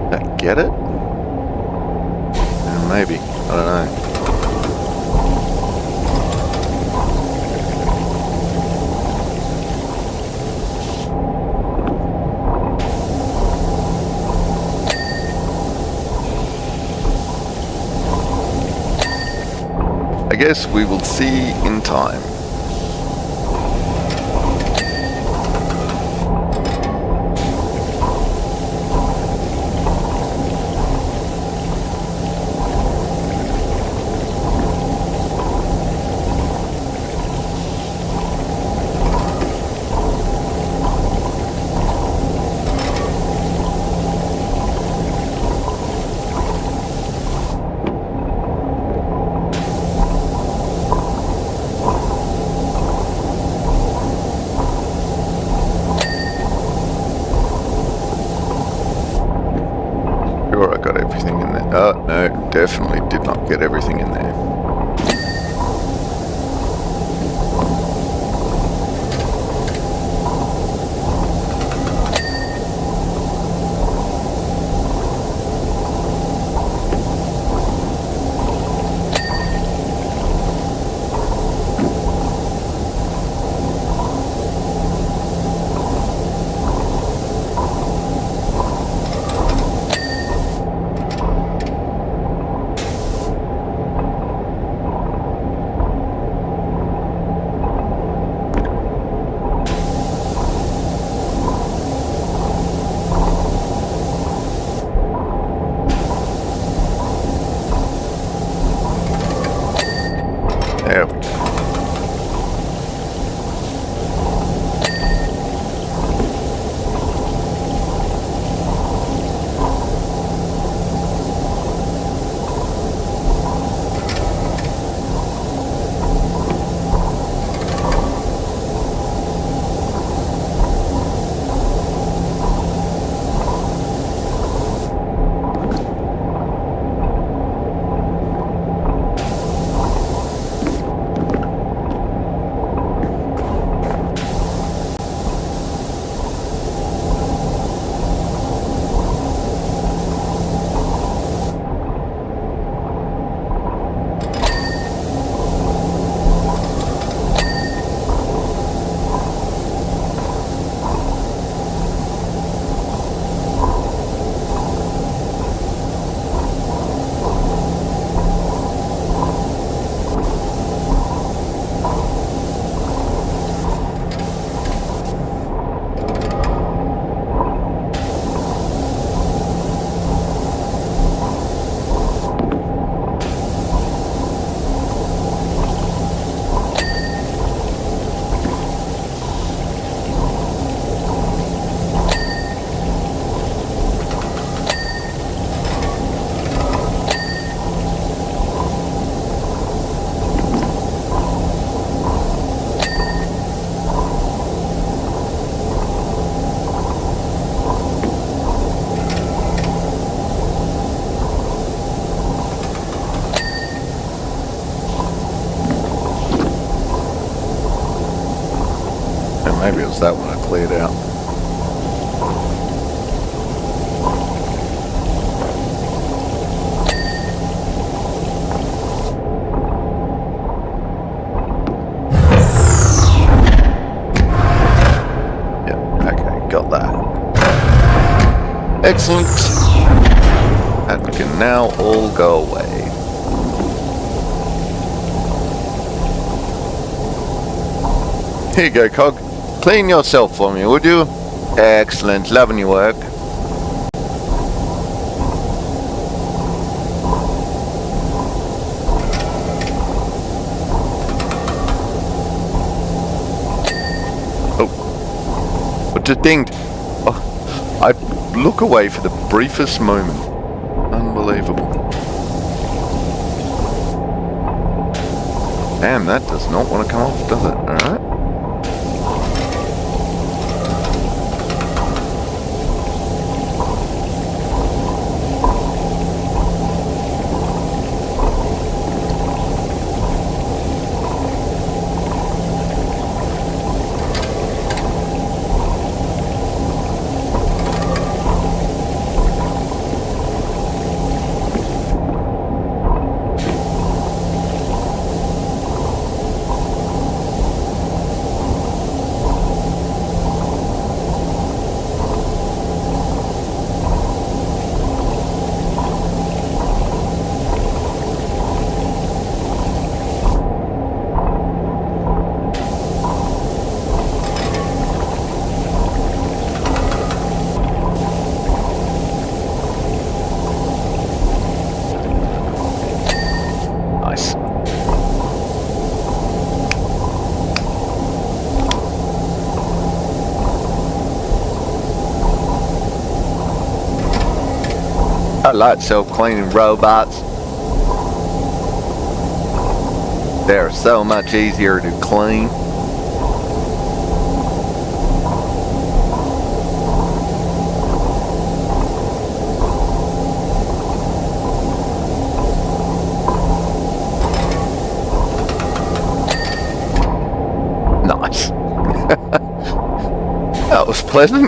Did I get it? Maybe. I don't know. I guess we will see in time. definitely did not get everything in there. There we go. Maybe it was that one I cleared out. Yeah, okay, got that. Excellent. And can now all go away. Here you go, Cog. Clean yourself for me, would you? Excellent, loving your work. Oh. What a thing. Oh, I look away for the briefest moment. Unbelievable. Damn, that does not want to come off, does it? Alright. I like self-cleaning robots. They're so much easier to clean. pleasant?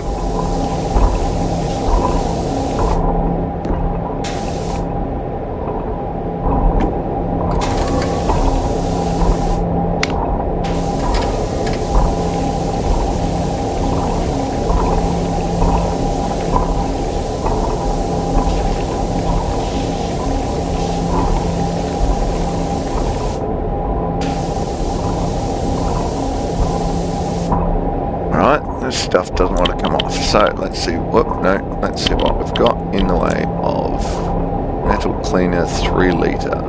This stuff doesn't want to come off, so let's see let's see what we've got in the way of metal cleaner 3 litre.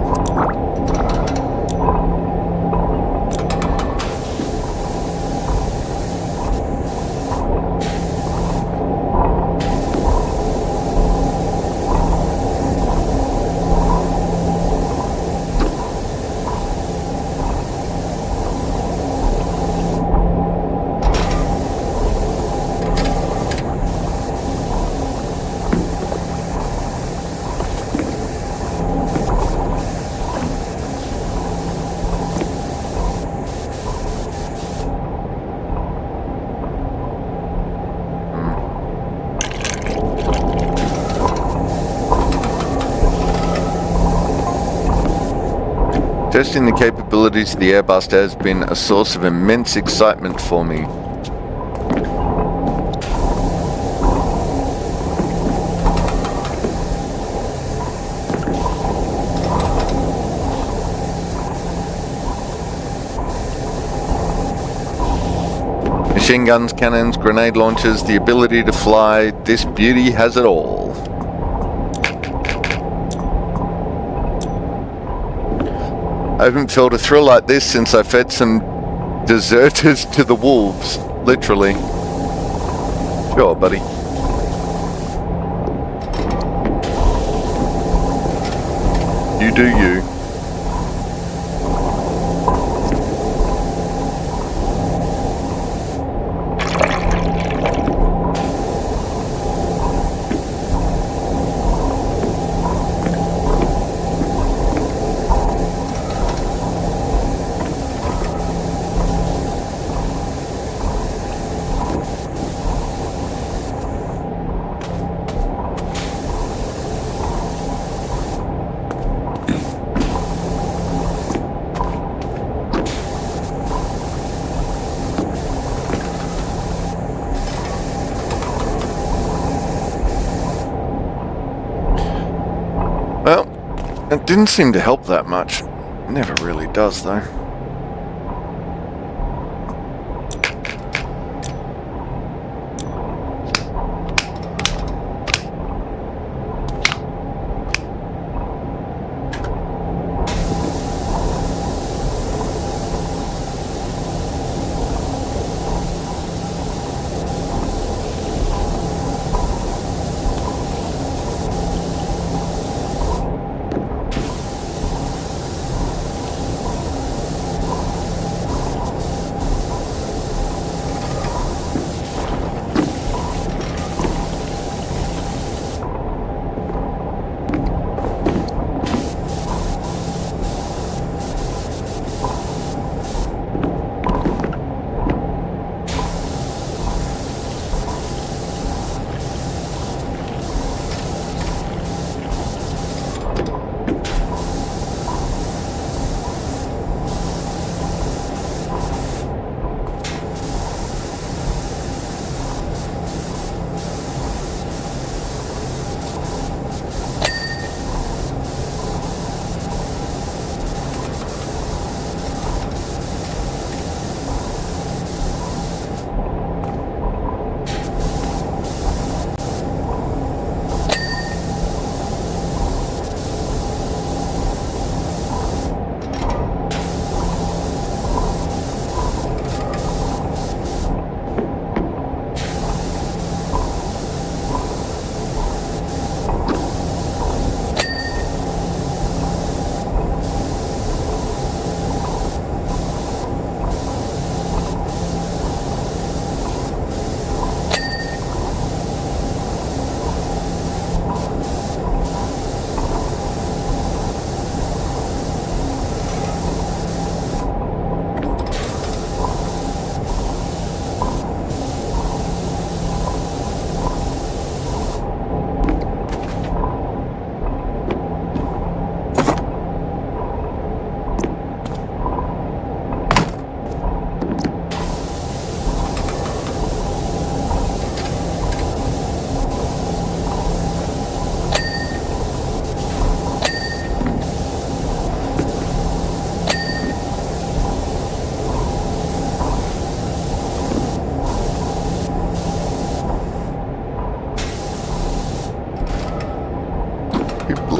Testing the capabilities of the Airbuster has been a source of immense excitement for me. Machine guns, cannons, grenade launchers, the ability to fly, this beauty has it all. I haven't felt a thrill like this since I fed some deserters to the wolves, literally. Sure, buddy. You do you. Well, it didn't seem to help that much. Never really does, though.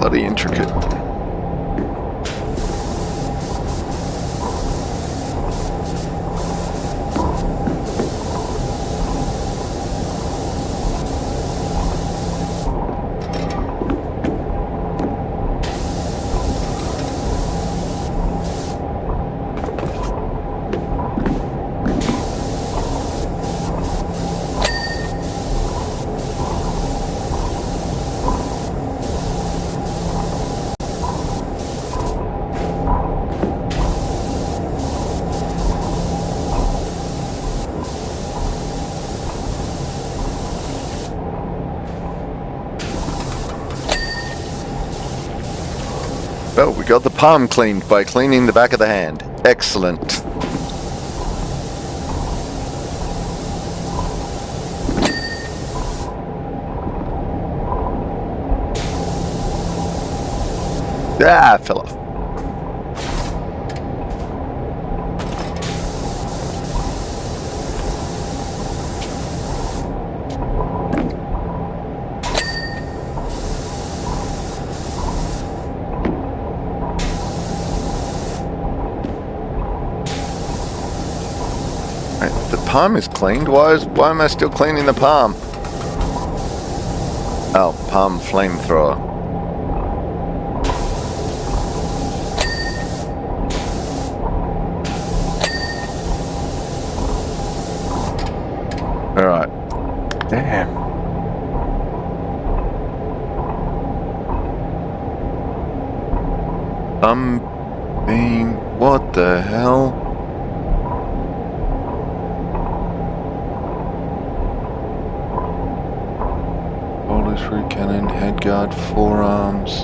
bloody intricate. Well, we got the palm cleaned by cleaning the back of the hand. Excellent. Ah, fell off. The palm is cleaned. Why am I still cleaning the palm? Oh, palm flamethrower. All right. Damn. What the hell? Root cannon, head guard, forearms,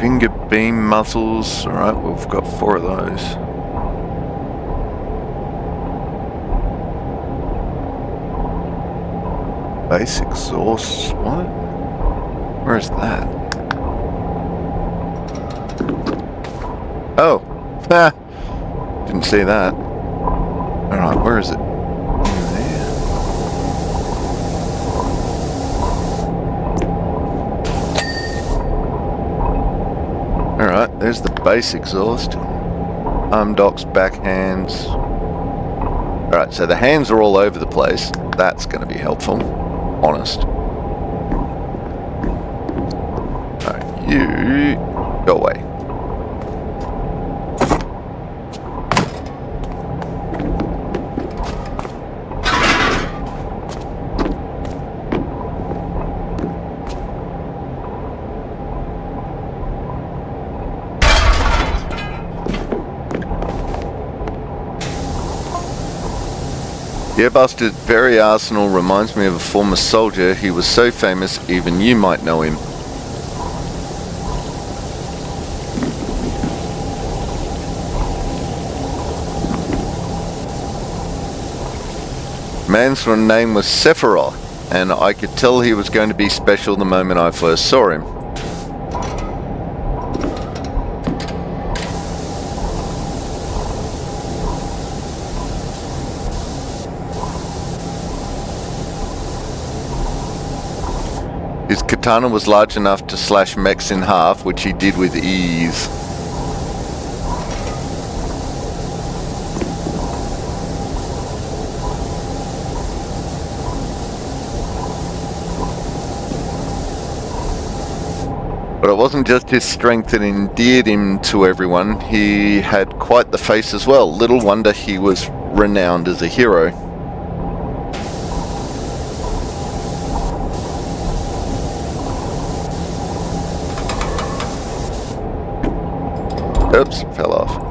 finger beam muscles. Alright, we've got 4 of those. Base exhaust, what? Where is that? Oh! Ah! Didn't see that. Alright, where is it? Alright, there's the base exhaust. Arm docks, backhands. Alright, so the hands are all over the place. That's going to be helpful. Honest. Alright, you go away. The Airbuster's very arsenal reminds me of a former soldier. He was so famous, even you might know him. Man's name was Sephiroth, and I could tell he was going to be special the moment I first saw him. His katana was large enough to slash mechs in half, which he did with ease. But it wasn't just his strength that endeared him to everyone, he had quite the face as well. Little wonder he was renowned as a hero. Oops, fell off.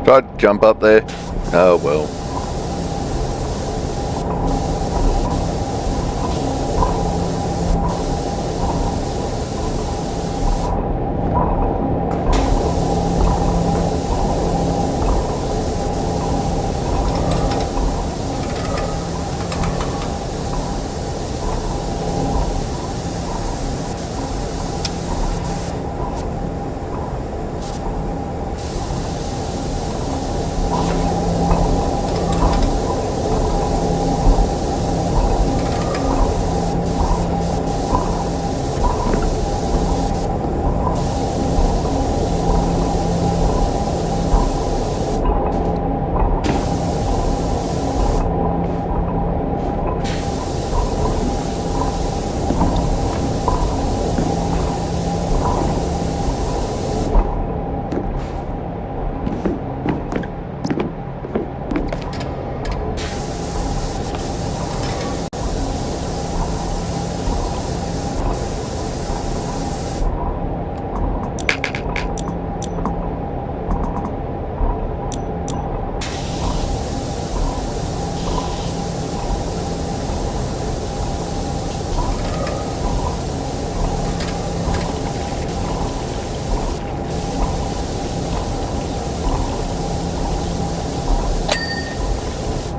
Tried to jump up there. Oh well.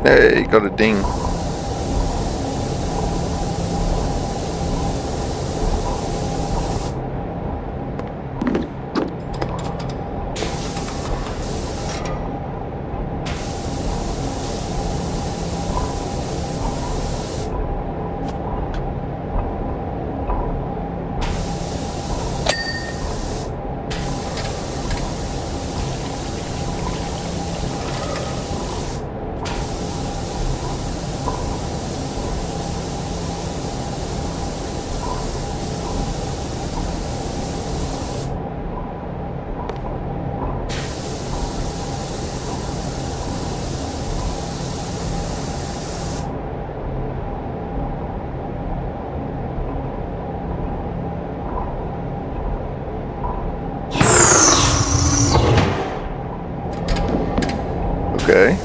Hey, got a ding. Okay.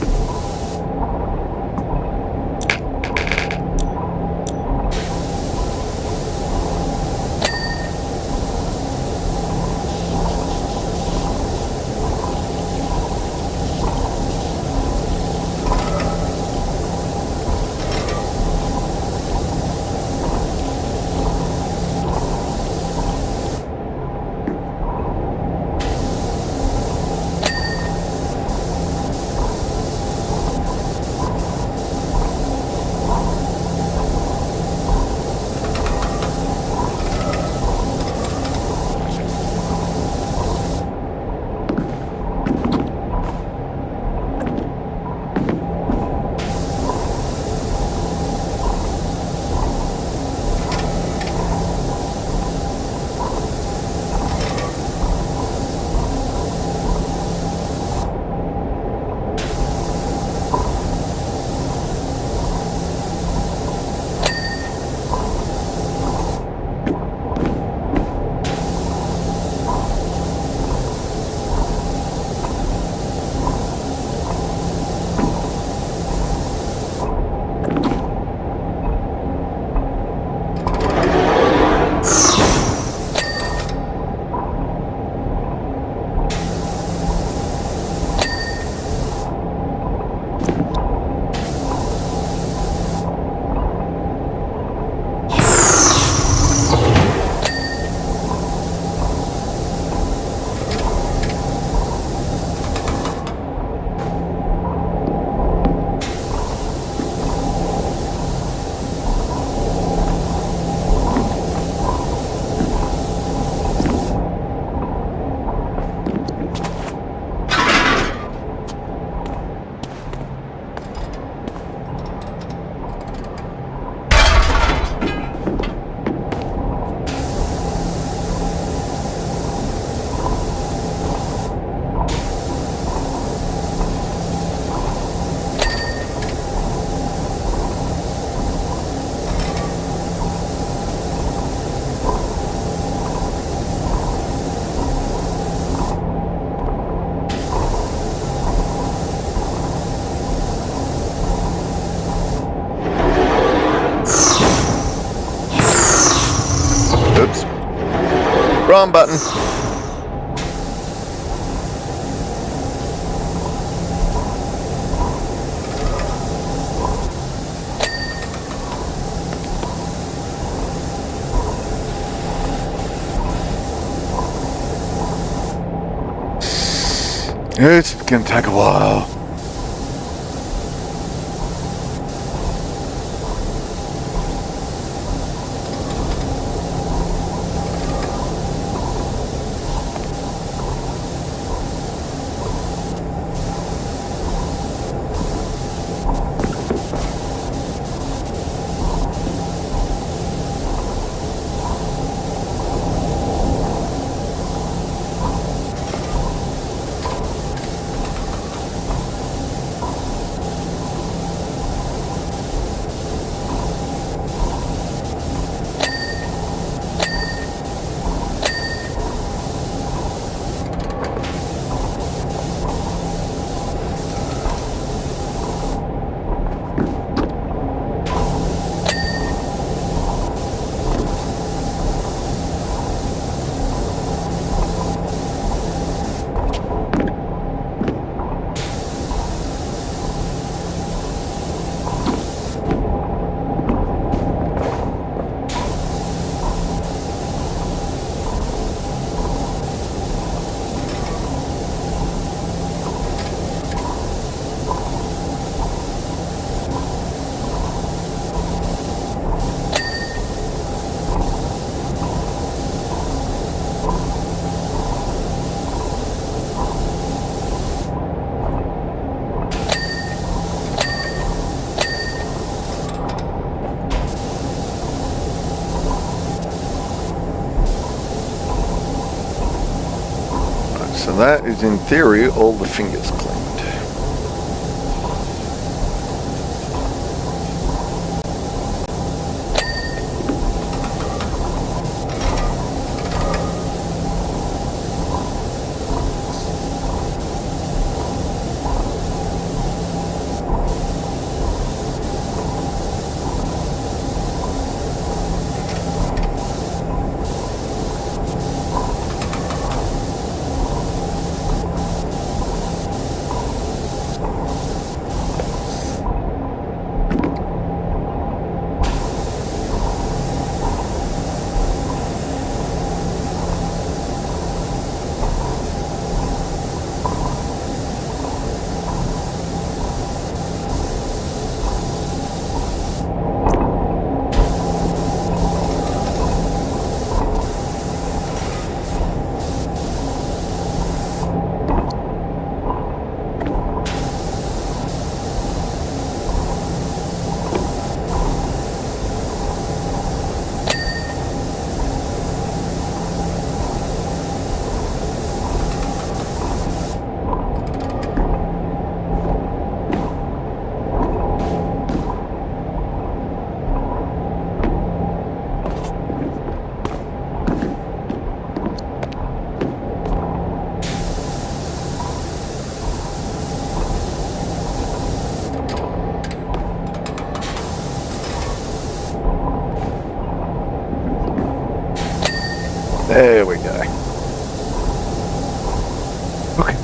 Wrong button. It's gonna take a while. So that is, in theory, all the fingers cleaned. There we go. Okay.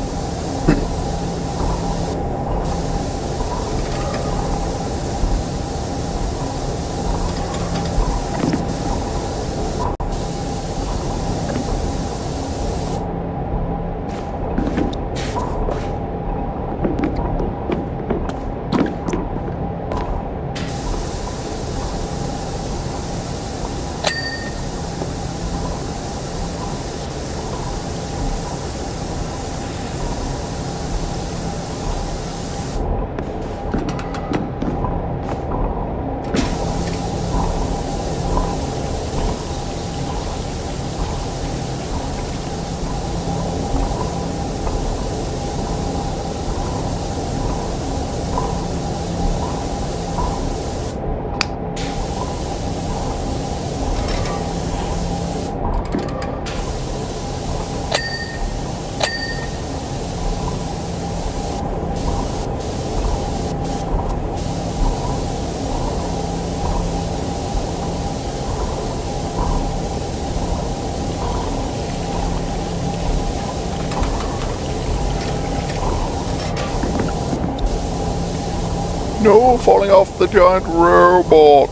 No, falling off the giant robot.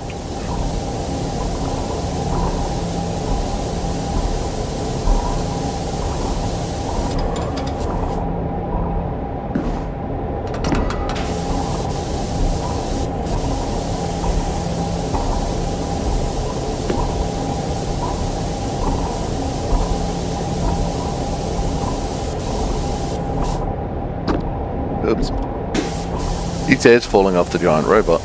Oops. He says falling off the giant robot.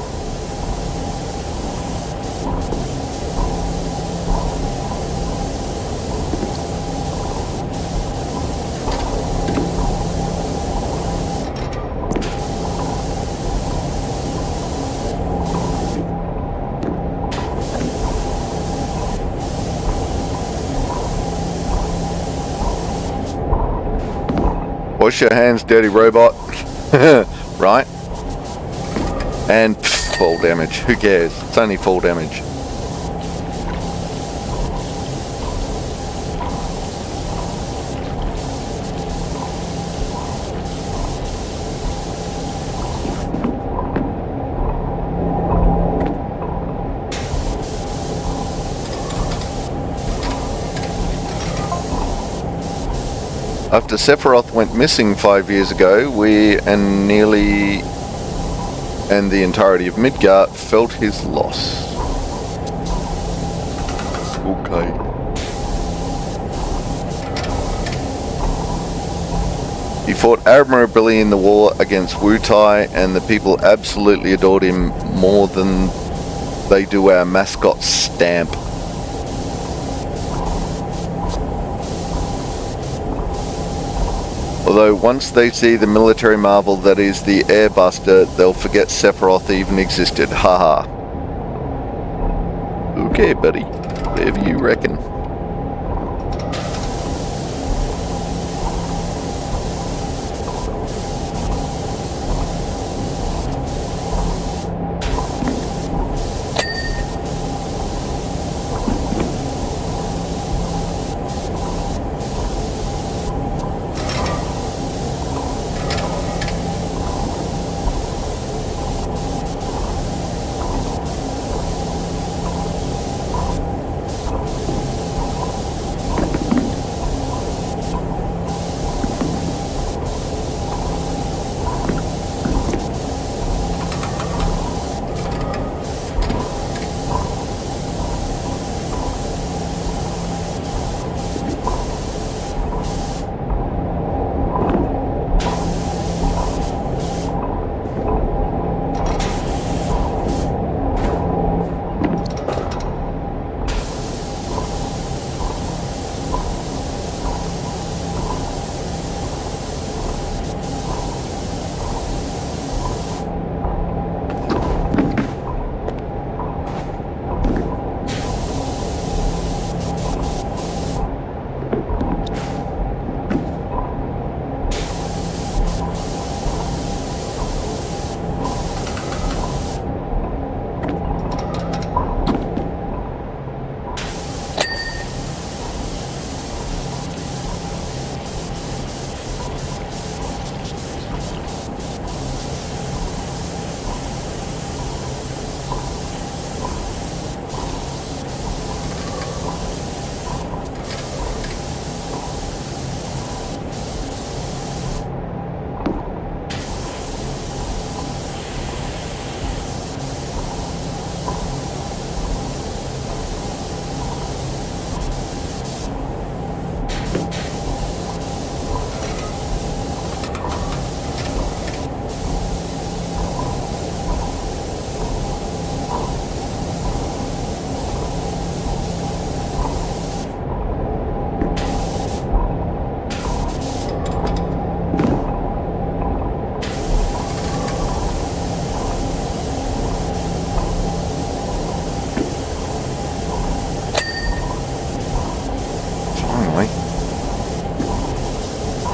Wash your hands, dirty robot. Right? And fall damage. Who cares? It's only fall damage. After Sephiroth went missing 5 years ago, we and the entirety of Midgar felt his loss. Okay. He fought admirably in the war against Wu Tai, and the people absolutely adored him more than they do our mascot Stamp. Although once they see the military marvel that is the Airbuster, they'll forget Sephiroth even existed. Haha. Okay, buddy. Whatever you reckon.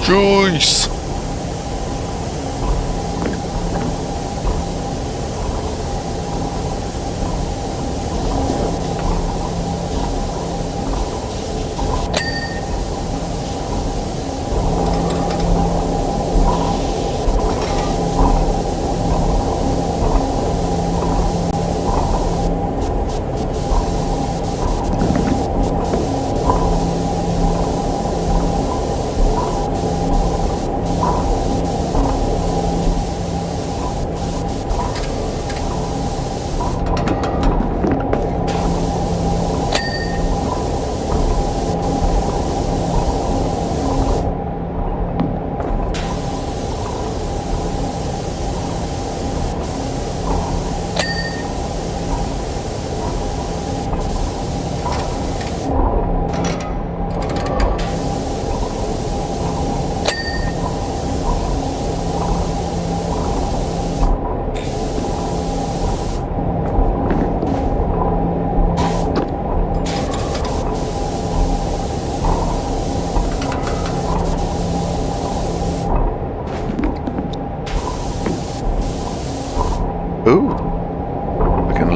Juice!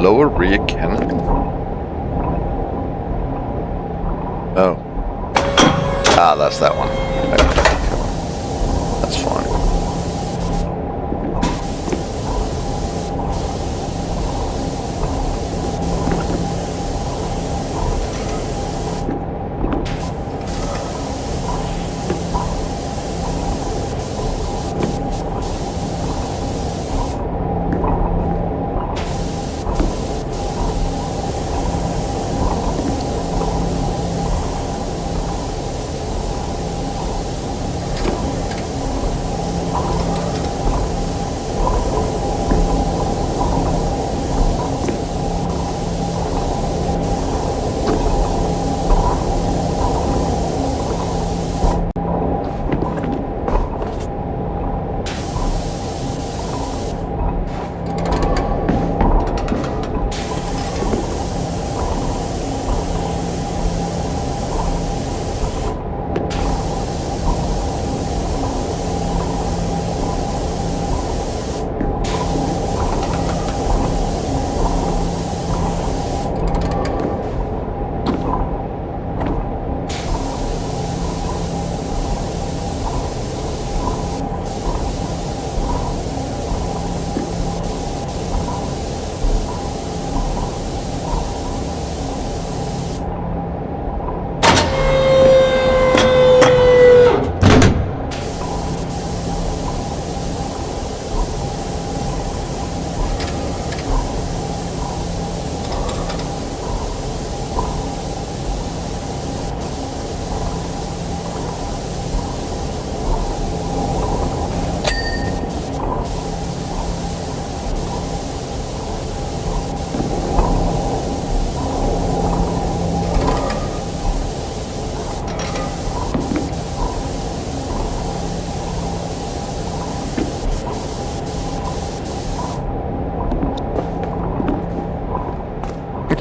lower rear cannon. Oh. Ah, that's that one. Okay. That's fine.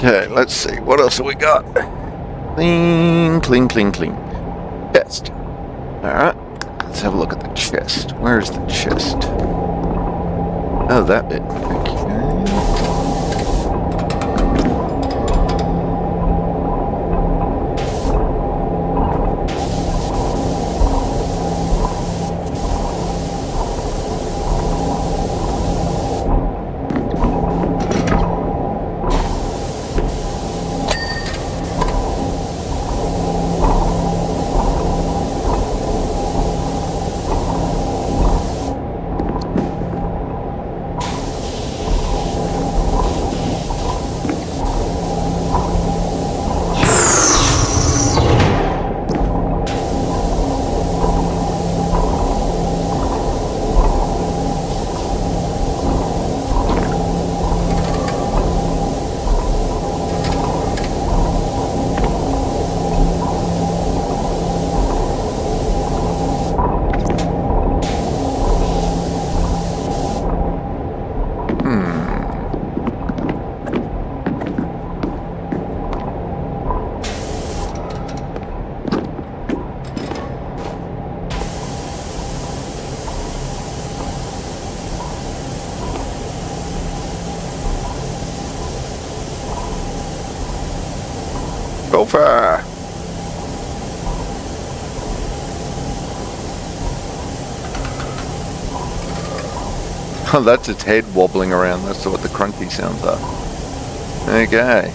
Okay, let's see. What else have we got? Clean, clean, clean, clean. Chest. Alright. Let's have a look at the chest. Where is the chest? Oh, that bit. Okay. Gopher! Oh, that's its head wobbling around. That's what the crunchy sounds are. Okay.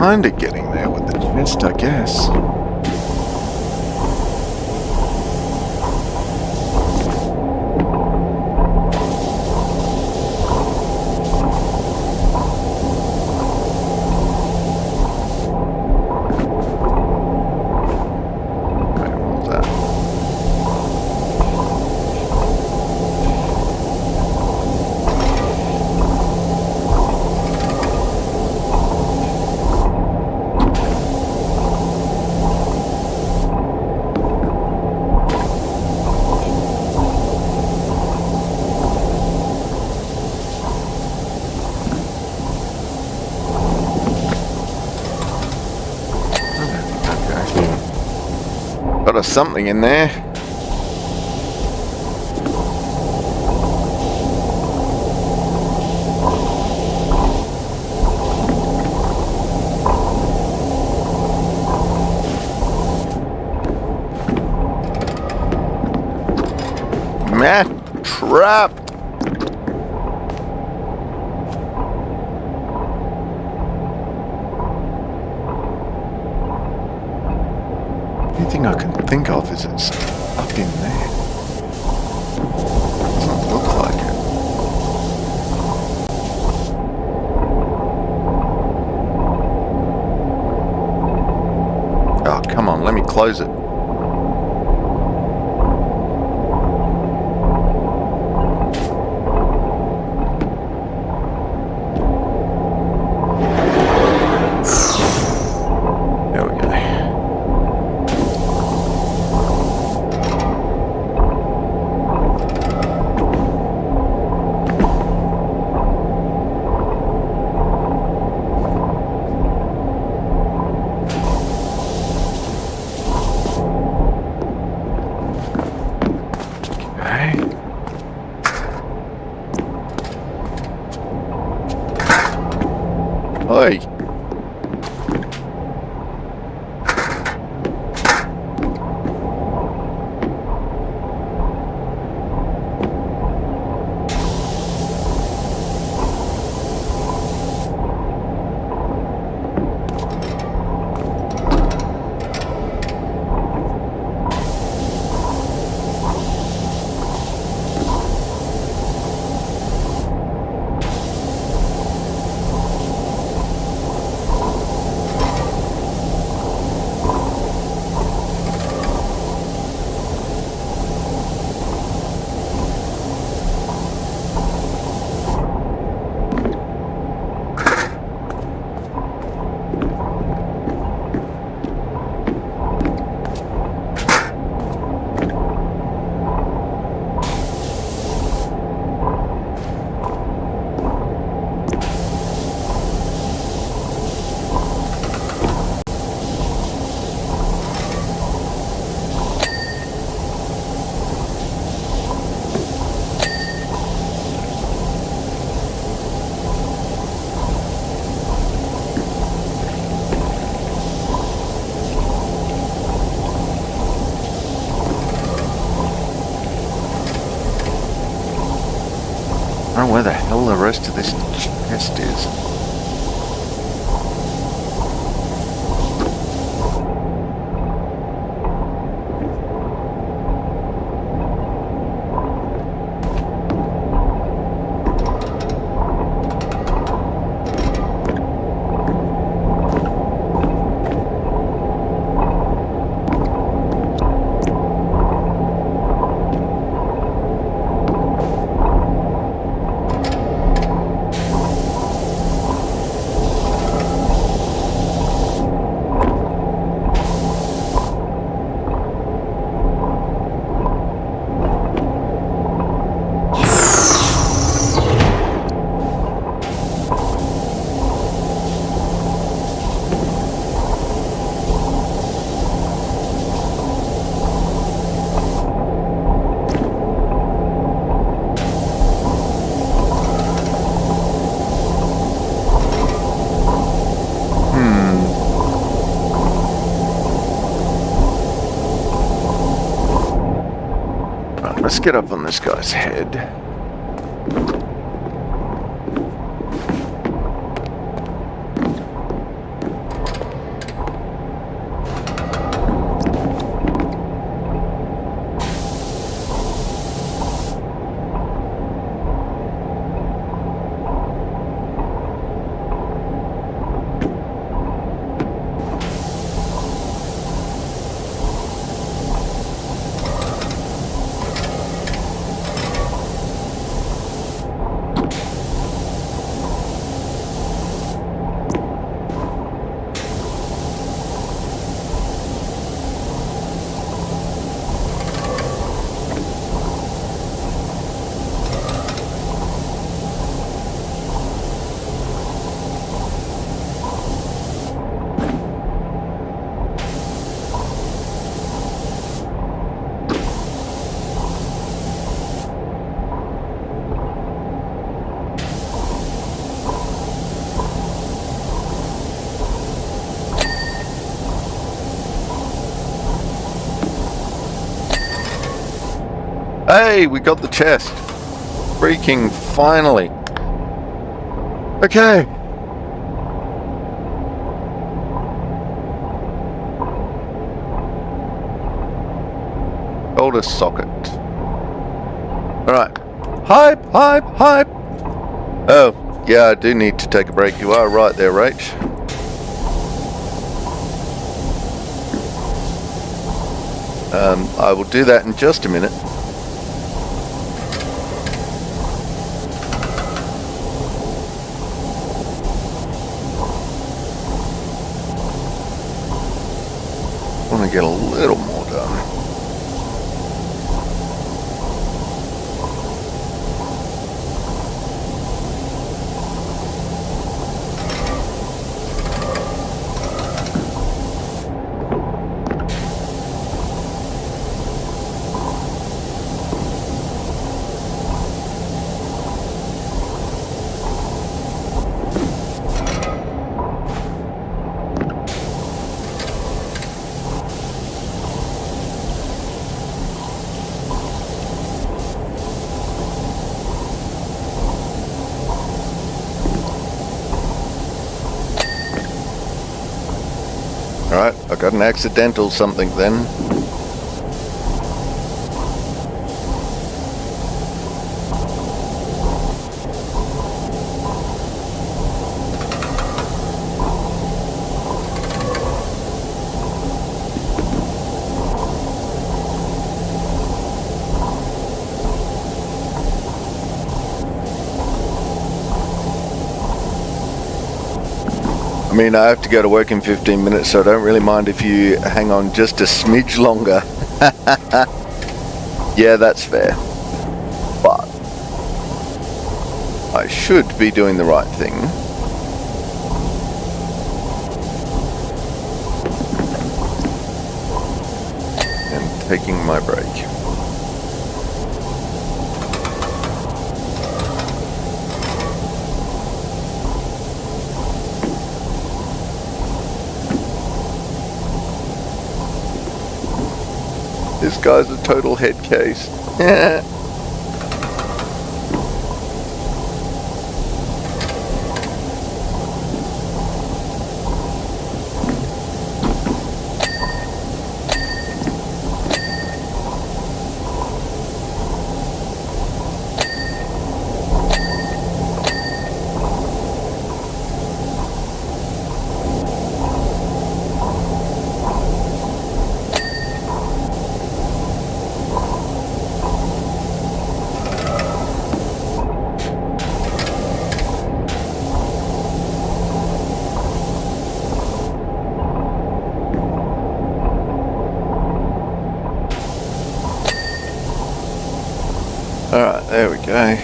kinda getting there with the chest, I guess. Wait, what was that? Got us something in there. Matt, trapped. Anything I can think of is it's up in there. Doesn't look like it. Oh, come on, let me close it. There we go. Oi! I don't know where the hell the rest of this chest is. Let's get up on this guy's head. Hey, we got the chest. Freaking finally. Okay. Shoulder socket. Alright. Hype, hype, hype. Oh, yeah, I do need to take a break. You are right there, Rach. I will do that in just a minute. I want to get a little more done. Alright, I got an accidental something then. I mean, I have to go to work in 15 minutes, so I don't really mind if you hang on just a smidge longer. Yeah, that's fair. But I should be doing the right thing. And taking my break. This guy's a total head case. Alright, there we go.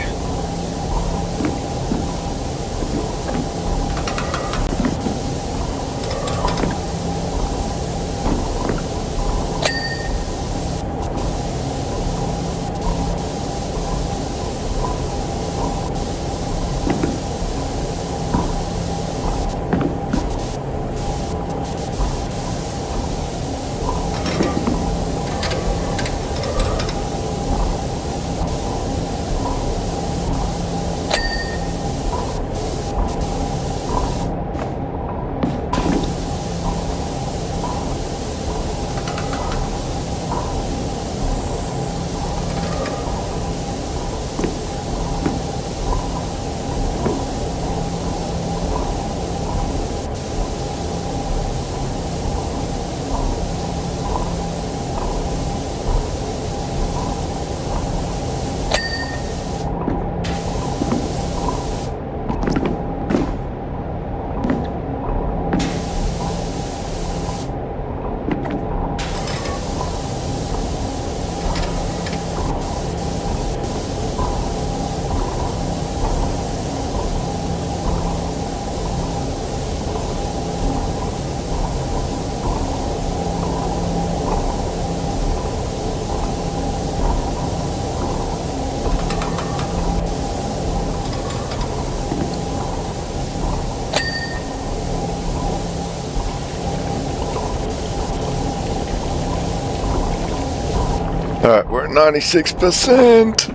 Alright, we're at 96%.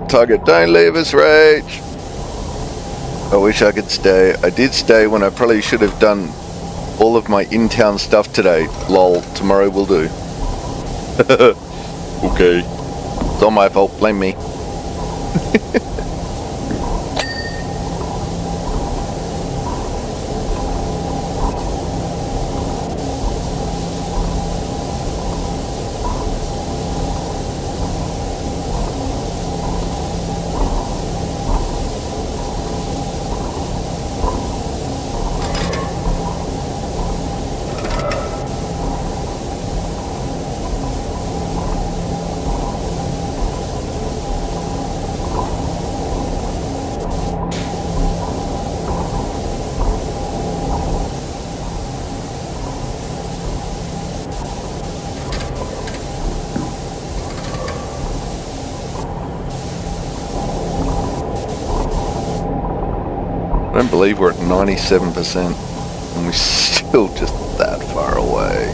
Target, don't leave us, Rage. I wish I could stay. I did stay when I probably should have done all of my in-town stuff today. Lol, tomorrow will do. Okay. It's all my fault, blame me. I don't believe we're at 97% and we're still just that far away.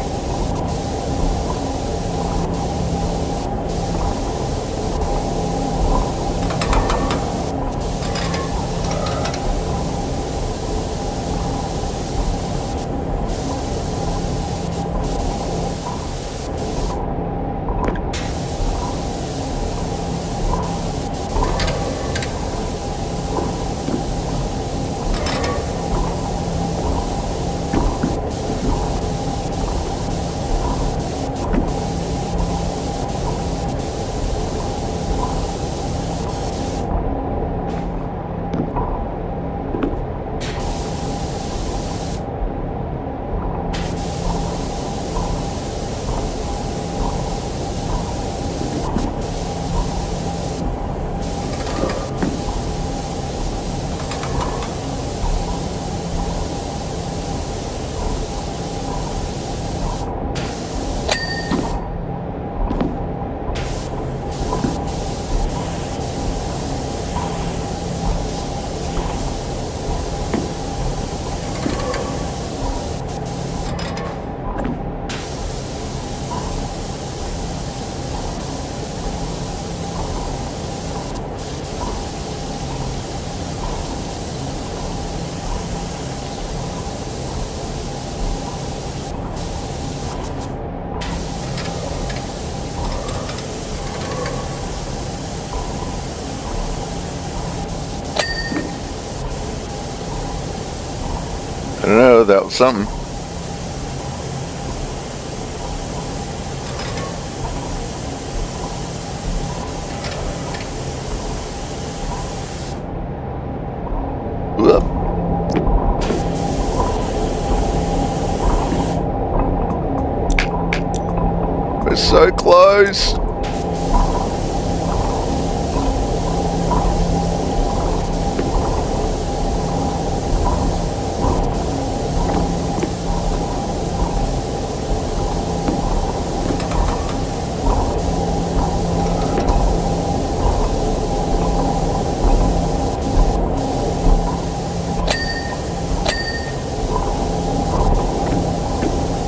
I don't know, that was something. Whoop. We're so close.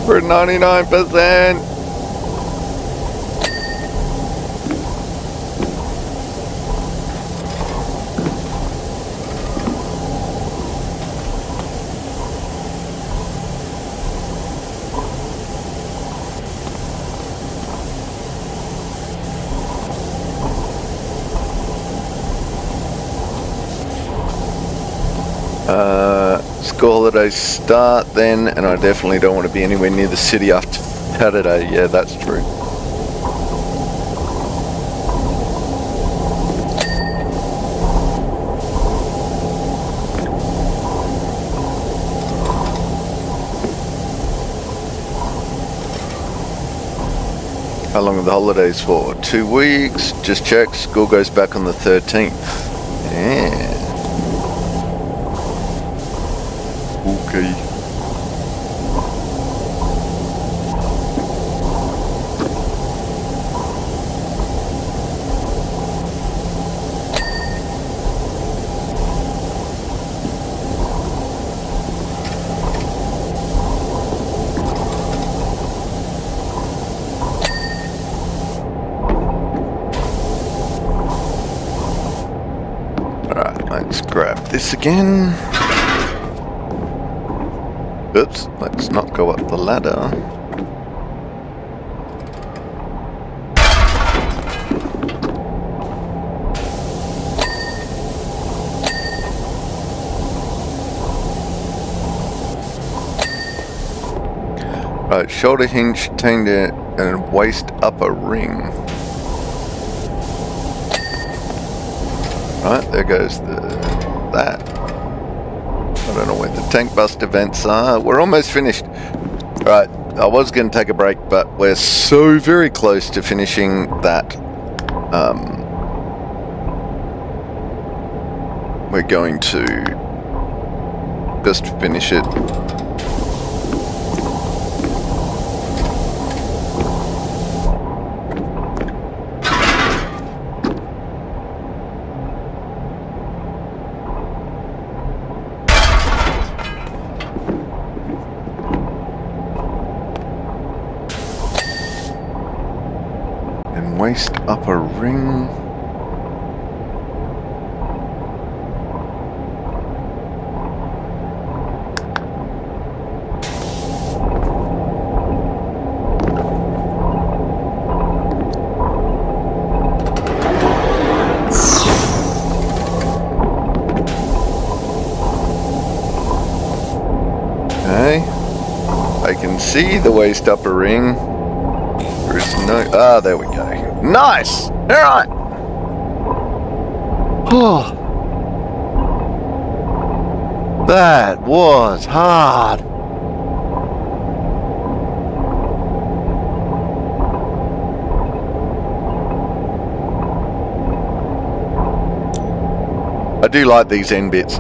We're 99%. School holidays start then, and I definitely don't want to be anywhere near the city after Saturday. Yeah, that's true. How long are the holidays for? 2 weeks. Just check. School goes back on the 13th. Yeah. Okay. this again. Oops, let's not go up the ladder. Right, shoulder hinge, tender, and waist upper ring. Right, there goes that. I don't know where the tank buster vents are. We're almost finished. Right, I was going to take a break, but we're so very close to finishing that. We're going to just finish it. Waist upper ring. Okay. I can see the waist upper ring. There's no... Ah, there we go. Nice! Alright! Oh. That was hard. I do like these end bits.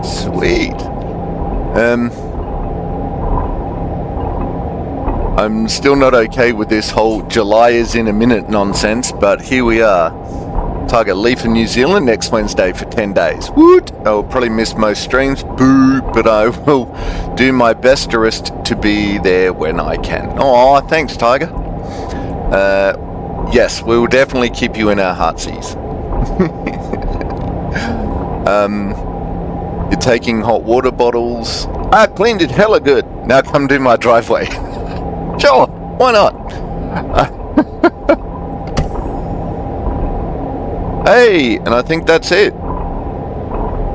Sweet. I'm still not okay with this whole July is in a minute nonsense, but here we are. Tiger leaving New Zealand next Wednesday for 10 days. Woot! I will probably miss most streams. Boo! But I will do my besterest to be there when I can. Oh, thanks, Tiger. Yes, we will definitely keep you in our heartsies. You're taking hot water bottles. I cleaned it hella good. Now come do my driveway. Sure, why not? Hey, and I think that's it.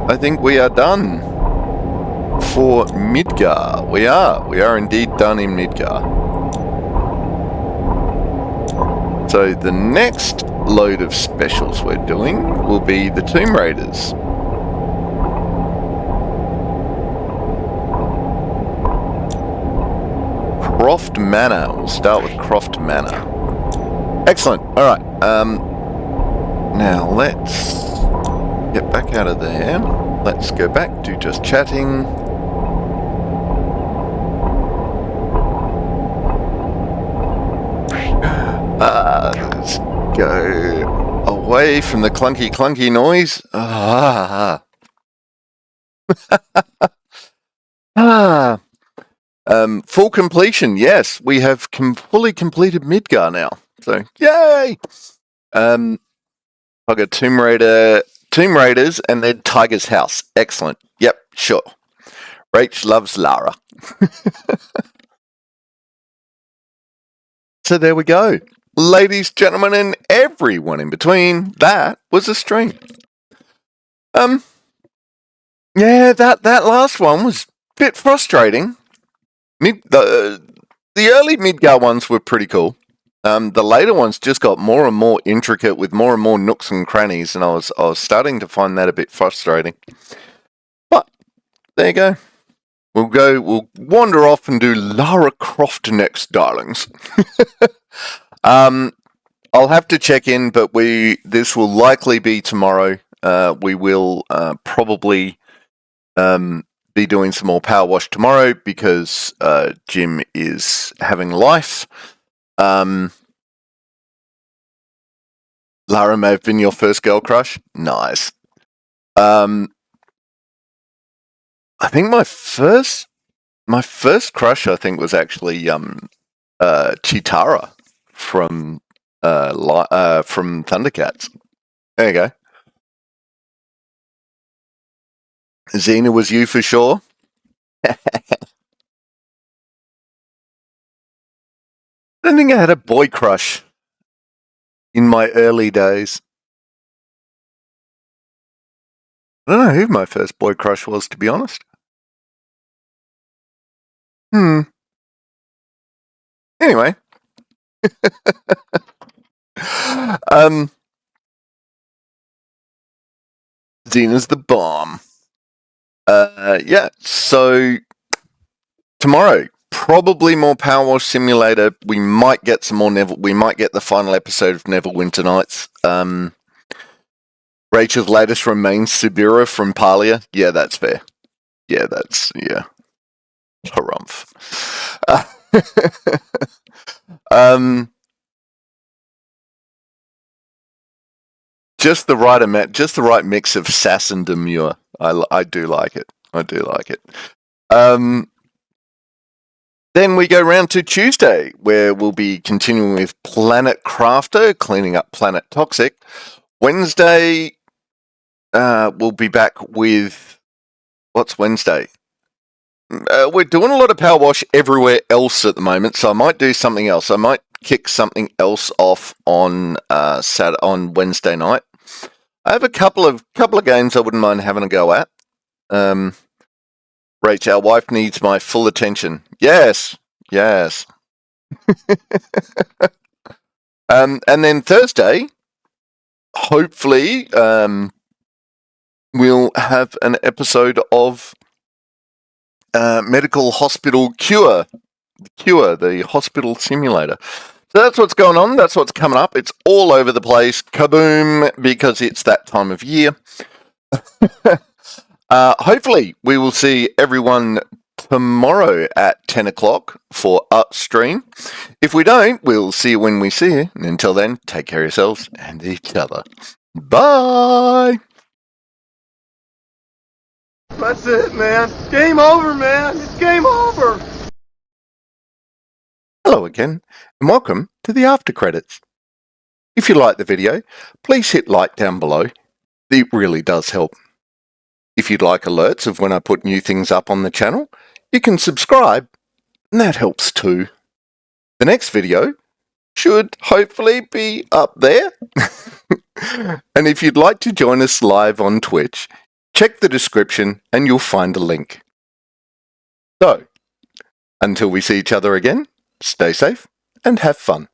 I think we are done for Midgar. We are indeed done in Midgar. So the next load of specials we're doing will be the Tomb Raiders. Croft Manor. We'll start with Croft Manor. Excellent. Alright. Now let's get back out of there. Let's go back to just chatting. Let's go away from the clunky noise. Full completion. Yes, we have fully completed Midgar now. So yay! I got Tomb Raiders, and then Tiger's House. Excellent. Yep, sure. Rach loves Lara. So there we go. Ladies, gentlemen, and everyone in between, that was a stream. Yeah, that last one was a bit frustrating. The early Midgar ones were pretty cool. The later ones just got more and more intricate with more and more nooks and crannies, and I was starting to find that a bit frustrating. But there you go. We'll wander off and do Lara Croft next, darlings. I'll have to check in, but this will likely be tomorrow. We will probably be doing some more Powerwash tomorrow because Jim is having life. Lara may have been your first girl crush. Nice. I think my first crush, I think, was actually Chitara from Thundercats. There you go. Xena was you for sure. I don't think I had a boy crush in my early days. I don't know who my first boy crush was, to be honest. Anyway. Xena's the bomb. Yeah, so tomorrow, probably more Powerwash Simulator. We might get some more Neville. We might get the final episode of Neville Winter Nights. Rachel's latest remains Subira from Palia. Yeah, that's fair. Yeah. Harumph. Just the right mix of sass and demure. I do like it. Then we go round to Tuesday, where we'll be continuing with Planet Crafter, cleaning up Planet Toxic. Wednesday, we'll be back with... What's Wednesday? We're doing a lot of Powerwash everywhere else at the moment, so I might do something else. I might kick something else off on Wednesday night. I have a couple of games I wouldn't mind having a go at. Rach, our wife needs my full attention. Yes. And then Thursday, hopefully, we'll have an episode of Medical Hospital Cure, the hospital simulator. So that's what's going on. That's what's coming up. It's all over the place. Kaboom, because it's that time of year. Hopefully, we will see everyone tomorrow at 10 o'clock for Upstream. If we don't, we'll see you when we see you. And until then, take care of yourselves and each other. Bye! That's it, man. Game over, man. It's game over. Hello again, and welcome to the After Credits. If you like the video, please hit like down below. It really does help. If you'd like alerts of when I put new things up on the channel, you can subscribe, and that helps too. The next video should hopefully be up there. And if you'd like to join us live on Twitch, check the description and you'll find a link. So, until we see each other again, stay safe and have fun.